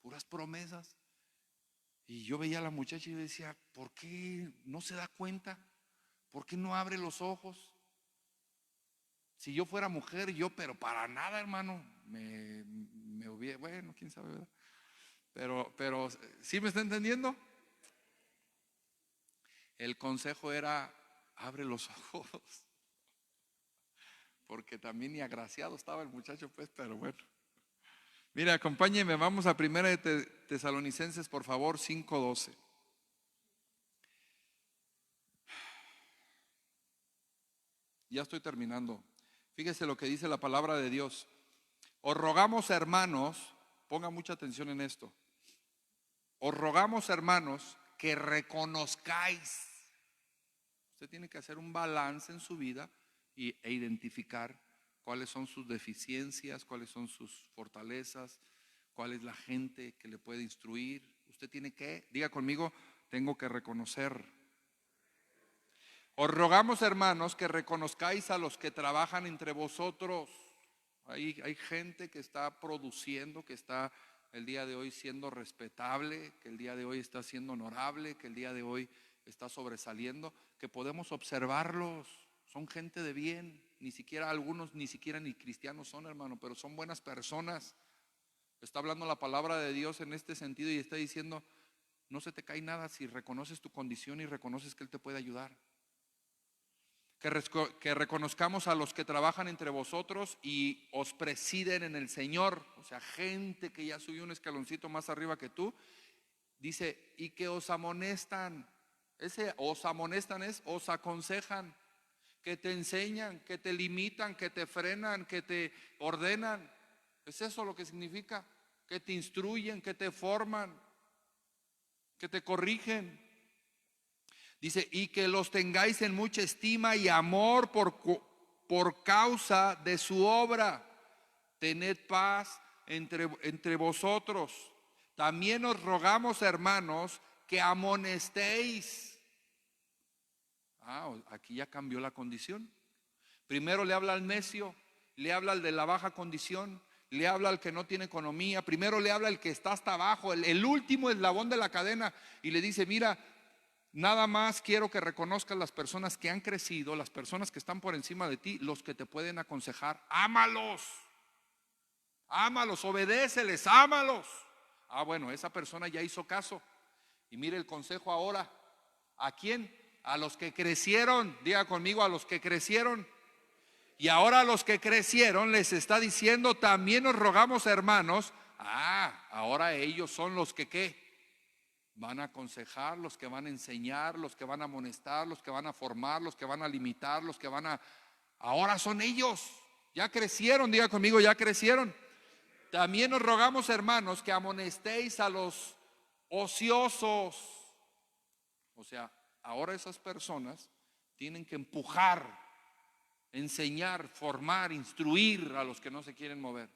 Puras promesas. Y yo veía a la muchacha y decía: ¿por qué no se da cuenta? ¿Por qué no abre los ojos? Si yo fuera mujer, pero para nada, hermano, me hubiera, bueno, quién sabe, ¿verdad? Pero ¿sí me está entendiendo? El consejo era: abre los ojos. Porque también ni agraciado estaba el muchacho, pues, pero bueno. Mira, acompáñenme, vamos a Primera de Tesalonicenses, por favor, 5:12. Ya estoy terminando. Fíjese lo que dice la palabra de Dios. Os rogamos, hermanos, ponga mucha atención en esto. Os rogamos, hermanos, que reconozcáis. Usted tiene que hacer un balance en su vida e identificar cuáles son sus deficiencias, cuáles son sus fortalezas, cuál es la gente que le puede instruir. Usted tiene que, diga conmigo, tengo que reconocer. Os rogamos, hermanos, que reconozcáis a los que trabajan entre vosotros. Hay gente que está produciendo, que está el día de hoy siendo respetable, que el día de hoy está siendo honorable, que el día de hoy está sobresaliendo, que podemos observarlos. Son gente de bien. Ni siquiera algunos, ni siquiera ni cristianos son, hermano, pero son buenas personas. Está hablando la palabra de Dios en este sentido y está diciendo: no se te cae nada si reconoces tu condición y reconoces que Él te puede ayudar. Que reconozcamos a los que trabajan entre vosotros y os presiden en el Señor. O sea, gente que ya subió un escaloncito más arriba que tú. Dice: y que os amonestan. Ese os amonestan es os aconsejan, que te enseñan, que te limitan, que te frenan, que te ordenan. Es eso lo que significa. Que te instruyen, que te forman, que te corrigen. Dice: y que los tengáis en mucha estima y amor por causa de su obra. Tened paz entre vosotros. También os rogamos, hermanos, que amonestéis. Aquí ya cambió la condición. Primero le habla al necio, le habla al de la baja condición, le habla al que no tiene economía. Primero le habla al que está hasta abajo, el último eslabón de la cadena, y le dice: mira, nada más quiero que reconozcas las personas que han crecido, las personas que están por encima de ti, los que te pueden aconsejar. Ámalos, obedéceles, ámalos. Bueno, esa persona ya hizo caso. Y mire el consejo ahora. ¿A quién? A los que crecieron. Diga conmigo: a los que crecieron. Y ahora a los que crecieron les está diciendo: también os rogamos, hermanos. Ahora ellos son los que ¿qué? Van a aconsejar, los que van a enseñar, los que van a amonestar, los que van a formar, los que van a limitar, los que van a... Ahora son ellos. Ya crecieron, diga conmigo, ya crecieron. También nos rogamos, hermanos, que amonestéis a los ociosos. O sea, ahora esas personas tienen que empujar, enseñar, formar, instruir a los que no se quieren mover.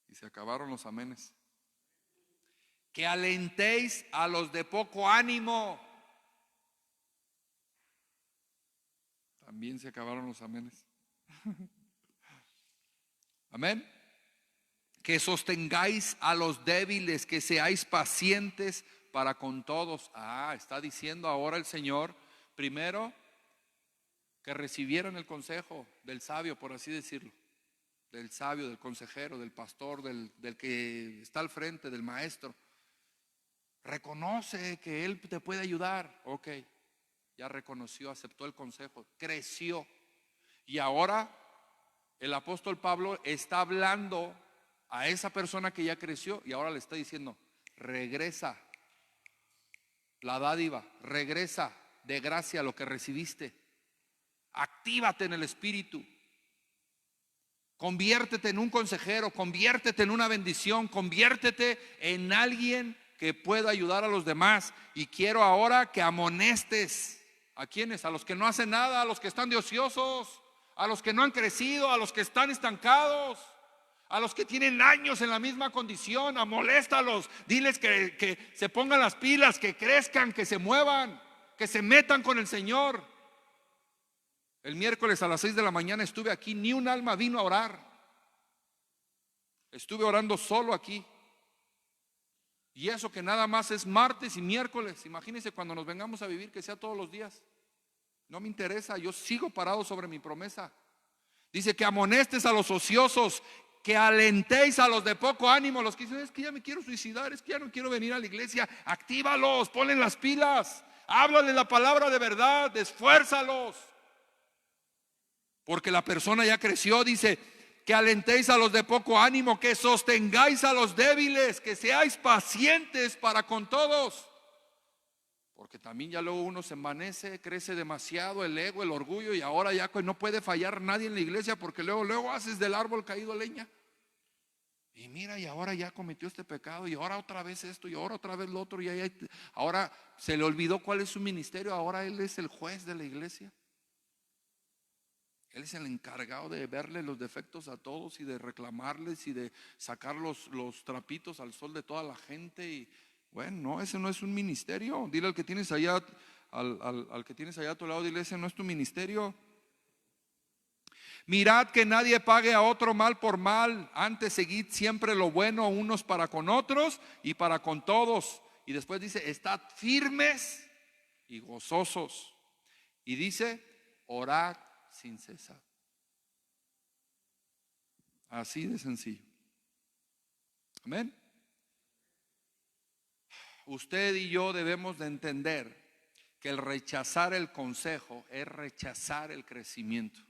Y se acabaron los amenes. Que alentéis a los de poco ánimo. También se acabaron los amenes. Amén. Que sostengáis a los débiles, que seáis pacientes para con todos. Está diciendo ahora el Señor, primero, que recibieran el consejo del sabio, por así decirlo. Del sabio, del consejero, del pastor, del que está al frente, del maestro. Reconoce que Él te puede ayudar. Ok, ya reconoció, aceptó el consejo, creció. Y ahora el apóstol Pablo está hablando a esa persona que ya creció y ahora le está diciendo: regresa la dádiva, regresa de gracia lo que recibiste, actívate en el Espíritu, conviértete en un consejero, conviértete en una bendición, conviértete en alguien que pueda ayudar a los demás. Y quiero ahora que amonestes. ¿A quiénes? A los que no hacen nada, a los que están de ociosos, a los que no han crecido, a los que están estancados, a los que tienen años en la misma condición. Amoléstalos, diles que se pongan las pilas, que crezcan, que se muevan, que se metan con el Señor. El miércoles a las 6 de la mañana estuve aquí, ni un alma vino a orar. Estuve orando solo aquí. Y eso que nada más es martes y miércoles. Imagínense cuando nos vengamos a vivir, que sea todos los días. No me interesa, yo sigo parado sobre mi promesa. Dice que amonestes a los ociosos, que alentéis a los de poco ánimo. Los que dicen: es que ya me quiero suicidar, es que ya no quiero venir a la iglesia. Actívalos, ponle las pilas, háblale la palabra de verdad, esfuérzalos. Porque la persona ya creció. Dice que alentéis a los de poco ánimo, que sostengáis a los débiles, que seáis pacientes para con todos. Porque también ya luego uno se envanece, crece demasiado el ego, el orgullo, y ahora ya no puede fallar nadie en la iglesia, porque luego haces del árbol caído leña. Y mira, y ahora ya cometió este pecado, y ahora otra vez esto, y ahora otra vez lo otro, y ahora se le olvidó cuál es su ministerio. Ahora él es el juez de la iglesia. Él es el encargado de verle los defectos a todos y de reclamarles y de sacar los trapitos al sol de toda la gente. Y bueno, no, ese no es un ministerio. Dile al que tienes allá, al que tienes allá a tu lado, dile: ese no es tu ministerio. Mirad que nadie pague a otro mal por mal, antes seguid siempre lo bueno unos para con otros y para con todos. Y después dice: estad firmes y gozosos. Y dice: orad sin cesar. Así de sencillo. Amén. Usted y yo debemos de entender que el rechazar el consejo es rechazar el crecimiento,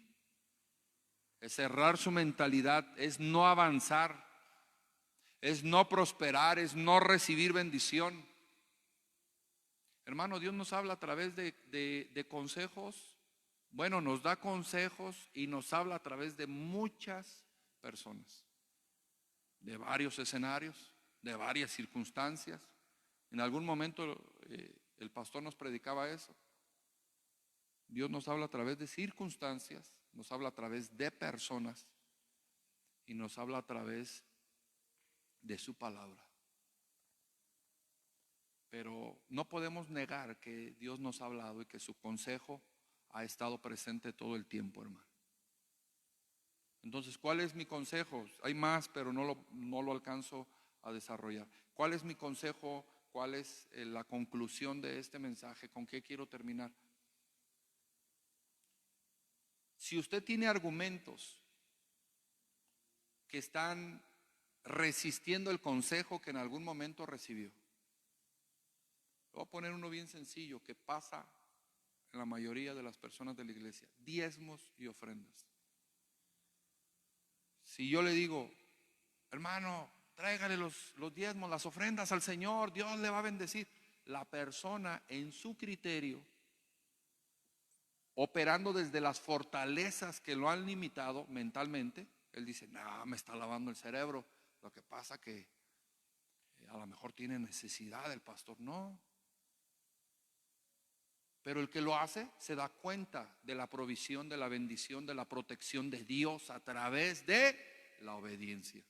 es cerrar su mentalidad, es no avanzar, es no prosperar, es no recibir bendición. Hermano, Dios nos habla a través de consejos. Bueno, nos da consejos y nos habla a través de muchas personas, de varios escenarios, de varias circunstancias. En algún momento el pastor nos predicaba eso. Dios nos habla a través de circunstancias, nos habla a través de personas y nos habla a través de su palabra. Pero no podemos negar que Dios nos ha hablado y que su consejo ha estado presente todo el tiempo, hermano. Entonces, ¿cuál es mi consejo? Hay más, pero no lo alcanzo a desarrollar. ¿Cuál es mi consejo? ¿Cuál es la conclusión de este mensaje? ¿Con qué quiero terminar? Si usted tiene argumentos que están resistiendo el consejo que en algún momento recibió, voy a poner uno bien sencillo que pasa en la mayoría de las personas de la iglesia: diezmos y ofrendas. Si yo le digo: hermano, tráigale los diezmos, las ofrendas al Señor, Dios le va a bendecir, la persona en su criterio operando desde las fortalezas que lo han limitado mentalmente, él dice, no, me está lavando el cerebro. Lo que pasa que a lo mejor tiene necesidad el pastor. No. Pero el que lo hace se da cuenta de la provisión, de la bendición, de la protección de Dios a través de la obediencia.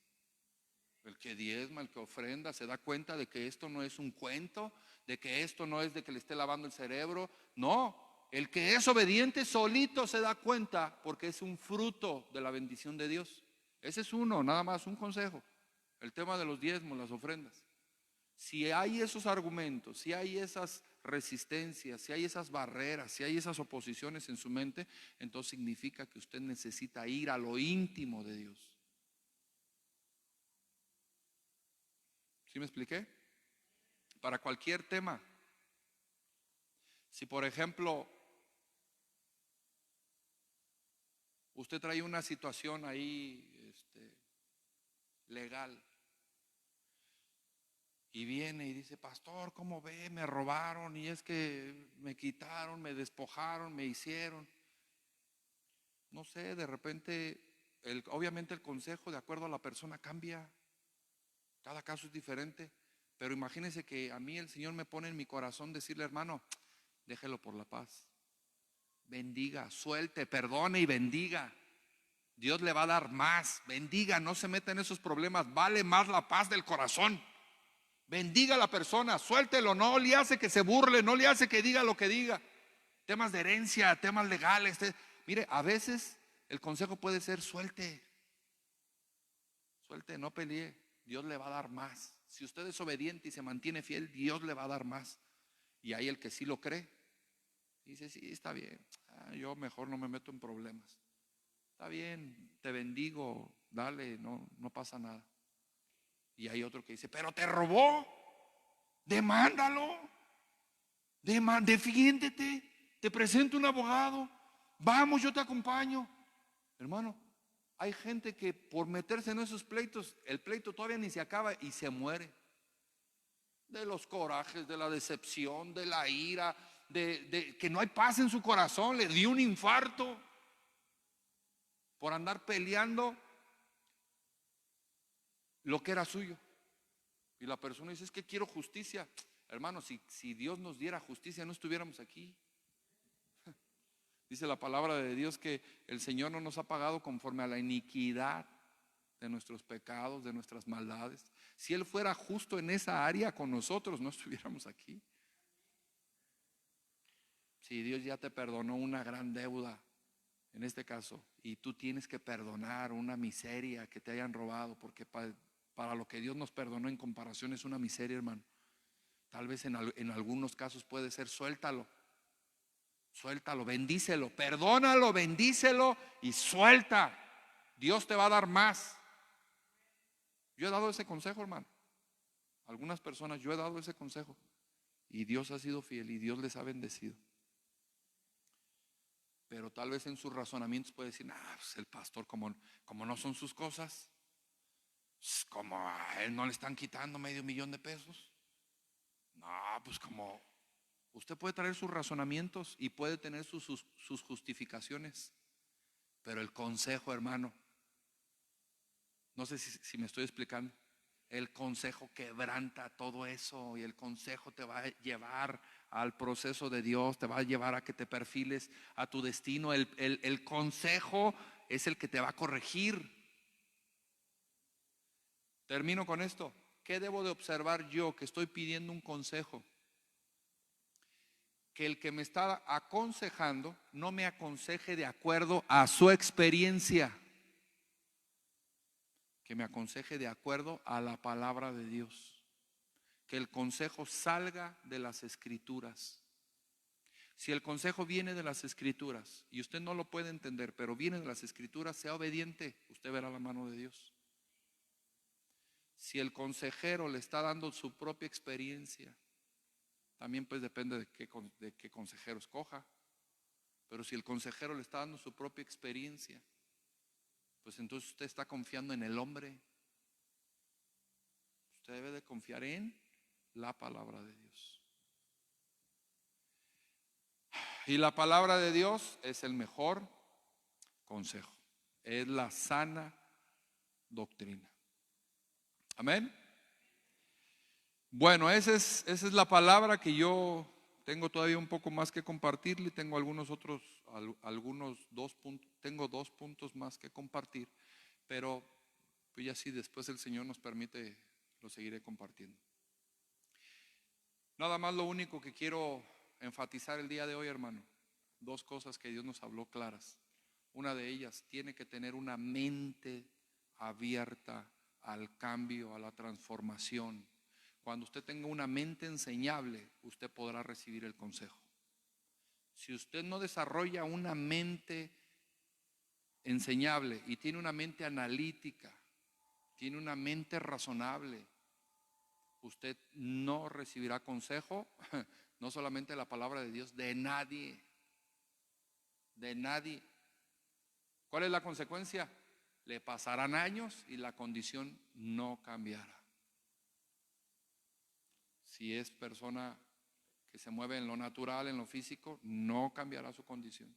El que diezma, el que ofrenda, se da cuenta de que esto no es un cuento, de que esto no es de que le esté lavando el cerebro. No, el que es obediente solito se da cuenta porque es un fruto de la bendición de Dios. Ese es uno, nada más, un consejo. El tema de los diezmos, las ofrendas. Si hay esos argumentos, si hay esas resistencias, si hay esas barreras, si hay esas oposiciones en su mente, entonces significa que usted necesita ir a lo íntimo de Dios. ¿Sí me expliqué? Para cualquier tema. Si por ejemplo usted trae una situación ahí legal y viene y dice, pastor, ¿cómo ve? Me robaron y es que me quitaron, me despojaron, me hicieron. No sé, de repente, obviamente el consejo de acuerdo a la persona cambia. Cada caso es diferente. Pero imagínense que a mí el Señor me pone en mi corazón decirle, hermano, déjelo por la paz. Bendiga, suelte, perdone y bendiga. Dios le va a dar más. Bendiga, no se meta en esos problemas. Vale más la paz del corazón. Bendiga a la persona, suéltelo. No le hace que se burle, no le hace que diga lo que diga. Temas de herencia, temas legales. Mire, a veces el consejo puede ser suelte. Suelte, no pelee. Dios le va a dar más. Si usted es obediente y se mantiene fiel, Dios le va a dar más. Y hay el que sí lo cree. Dice, sí, está bien. Yo mejor no me meto en problemas. Está bien, te bendigo, dale, no pasa nada. Y hay otro que dice, pero te robó, demándalo, defiéndete, te presento un abogado, vamos, yo te acompaño. Hermano, hay gente que por meterse en esos pleitos, el pleito todavía ni se acaba y se muere. De los corajes, de la decepción, de la ira, de que no hay paz en su corazón, le dio un infarto por andar peleando lo que era suyo. Y la persona dice, es que quiero justicia. Hermano, si Dios nos diera justicia, no estuviéramos aquí. Dice la palabra de Dios que el Señor no nos ha pagado conforme a la iniquidad de nuestros pecados, de nuestras maldades. Si Él fuera justo en esa área con nosotros, no estuviéramos aquí. Si Dios ya te perdonó una gran deuda, en este caso, y tú tienes que perdonar una miseria que te hayan robado, porque para lo que Dios nos perdonó en comparación es una miseria, hermano. Tal vez en algunos casos puede ser, suéltalo, bendícelo, perdónalo, bendícelo y suelta. Dios te va a dar más. Yo he dado ese consejo, hermano. Algunas personas yo he dado ese consejo y Dios ha sido fiel y Dios les ha bendecido. Pero tal vez en sus razonamientos puede decir, pues el pastor como no son sus cosas, como a él no le están quitando $500,000 de pesos. No, pues como usted puede traer sus razonamientos y puede tener sus justificaciones, pero el consejo, hermano, no sé si me estoy explicando. El consejo quebranta todo eso y el consejo te va a llevar al proceso de Dios, te va a llevar a que te perfiles a tu destino. El consejo es el que te va a corregir. Termino con esto. ¿Qué debo de observar yo que estoy pidiendo un consejo? Que el que me está aconsejando no me aconseje de acuerdo a su experiencia, que me aconseje de acuerdo a la palabra de Dios. Que el consejo salga de las escrituras. Si el consejo viene de las escrituras y usted no lo puede entender, pero viene de las escrituras, sea obediente, usted verá la mano de Dios. Si el consejero le está dando su propia experiencia, también pues depende de qué consejero escoja. Pero si el consejero le está dando su propia experiencia, pues entonces usted está confiando en el hombre. Usted debe de confiar en la palabra de Dios. Y la palabra de Dios es el mejor consejo. Es la sana doctrina. Amén. Bueno, esa es la palabra que yo tengo todavía un poco más que compartirle. Tengo tengo 2 puntos más que compartir, pero pues ya si después el Señor nos permite, lo seguiré compartiendo. Nada más lo único que quiero enfatizar el día de hoy, hermano, 2 cosas que Dios nos habló claras. Una de ellas, tiene que tener una mente abierta al cambio, a la transformación. Cuando usted tenga una mente enseñable, usted podrá recibir el consejo. Si usted no desarrolla una mente enseñable y tiene una mente analítica, tiene una mente razonable, usted no recibirá consejo, no solamente la palabra de Dios, de nadie. De nadie. ¿Cuál es la consecuencia? Le pasarán años y la condición no cambiará. Si es persona que se mueve en lo natural, en lo físico, no cambiará su condición.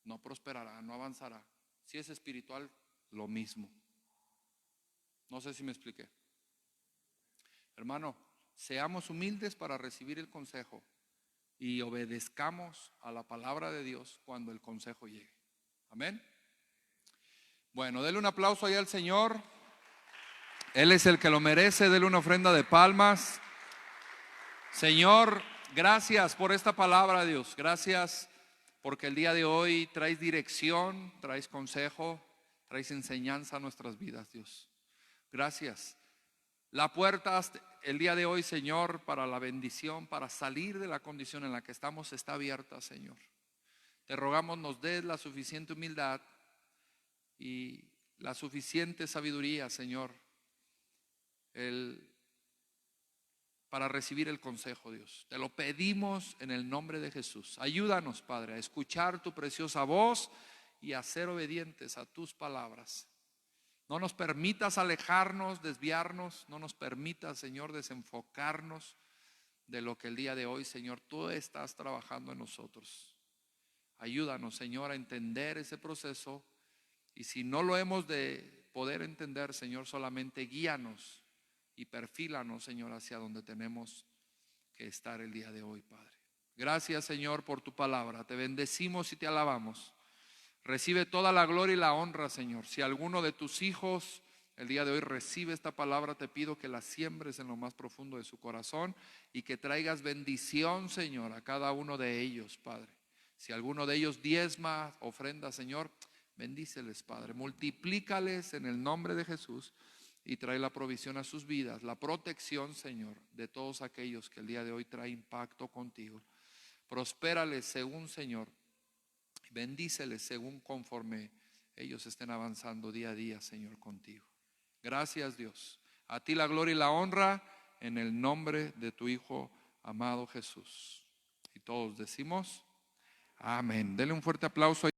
No prosperará, no avanzará. Si es espiritual, lo mismo. No sé si me expliqué. Hermano, seamos humildes para recibir el consejo y obedezcamos a la palabra de Dios cuando el consejo llegue. Amén. Bueno, dele un aplauso ahí al Señor. Él es el que lo merece. Dele una ofrenda de palmas. Señor, gracias por esta palabra, Dios. Gracias porque el día de hoy traes dirección, traes consejo, traes enseñanza a nuestras vidas, Dios. Gracias. La puerta el día de hoy, Señor, para la bendición, para salir de la condición en la que estamos, está abierta, Señor. Te rogamos nos des la suficiente humildad y la suficiente sabiduría, Señor, para recibir el consejo, Dios. Te lo pedimos en el nombre de Jesús. Ayúdanos, Padre, a escuchar tu preciosa voz y a ser obedientes a tus palabras. No nos permitas alejarnos, desviarnos. No nos permitas, Señor, desenfocarnos de lo que el día de hoy, Señor, tú estás trabajando en nosotros. Ayúdanos, Señor, a entender ese proceso. Y si no lo hemos de poder entender, Señor, solamente guíanos y perfílanos, Señor, hacia donde tenemos que estar el día de hoy, Padre. Gracias, Señor, por tu palabra. Te bendecimos y te alabamos. Recibe toda la gloria y la honra, Señor. Si alguno de tus hijos el día de hoy recibe esta palabra, te pido que la siembres en lo más profundo de su corazón y que traigas bendición, Señor, a cada uno de ellos, Padre. Si alguno de ellos diezma, ofrenda, Señor, bendíceles, Padre. Multiplícales en el nombre de Jesús y trae la provisión a sus vidas, la protección, Señor, de todos aquellos que el día de hoy trae impacto contigo. Prospérales según, Señor, bendíceles según conforme ellos estén avanzando día a día, Señor, contigo. Gracias, Dios. A ti la gloria y la honra en el nombre de tu Hijo amado Jesús. Y todos decimos amén. Denle un fuerte aplauso.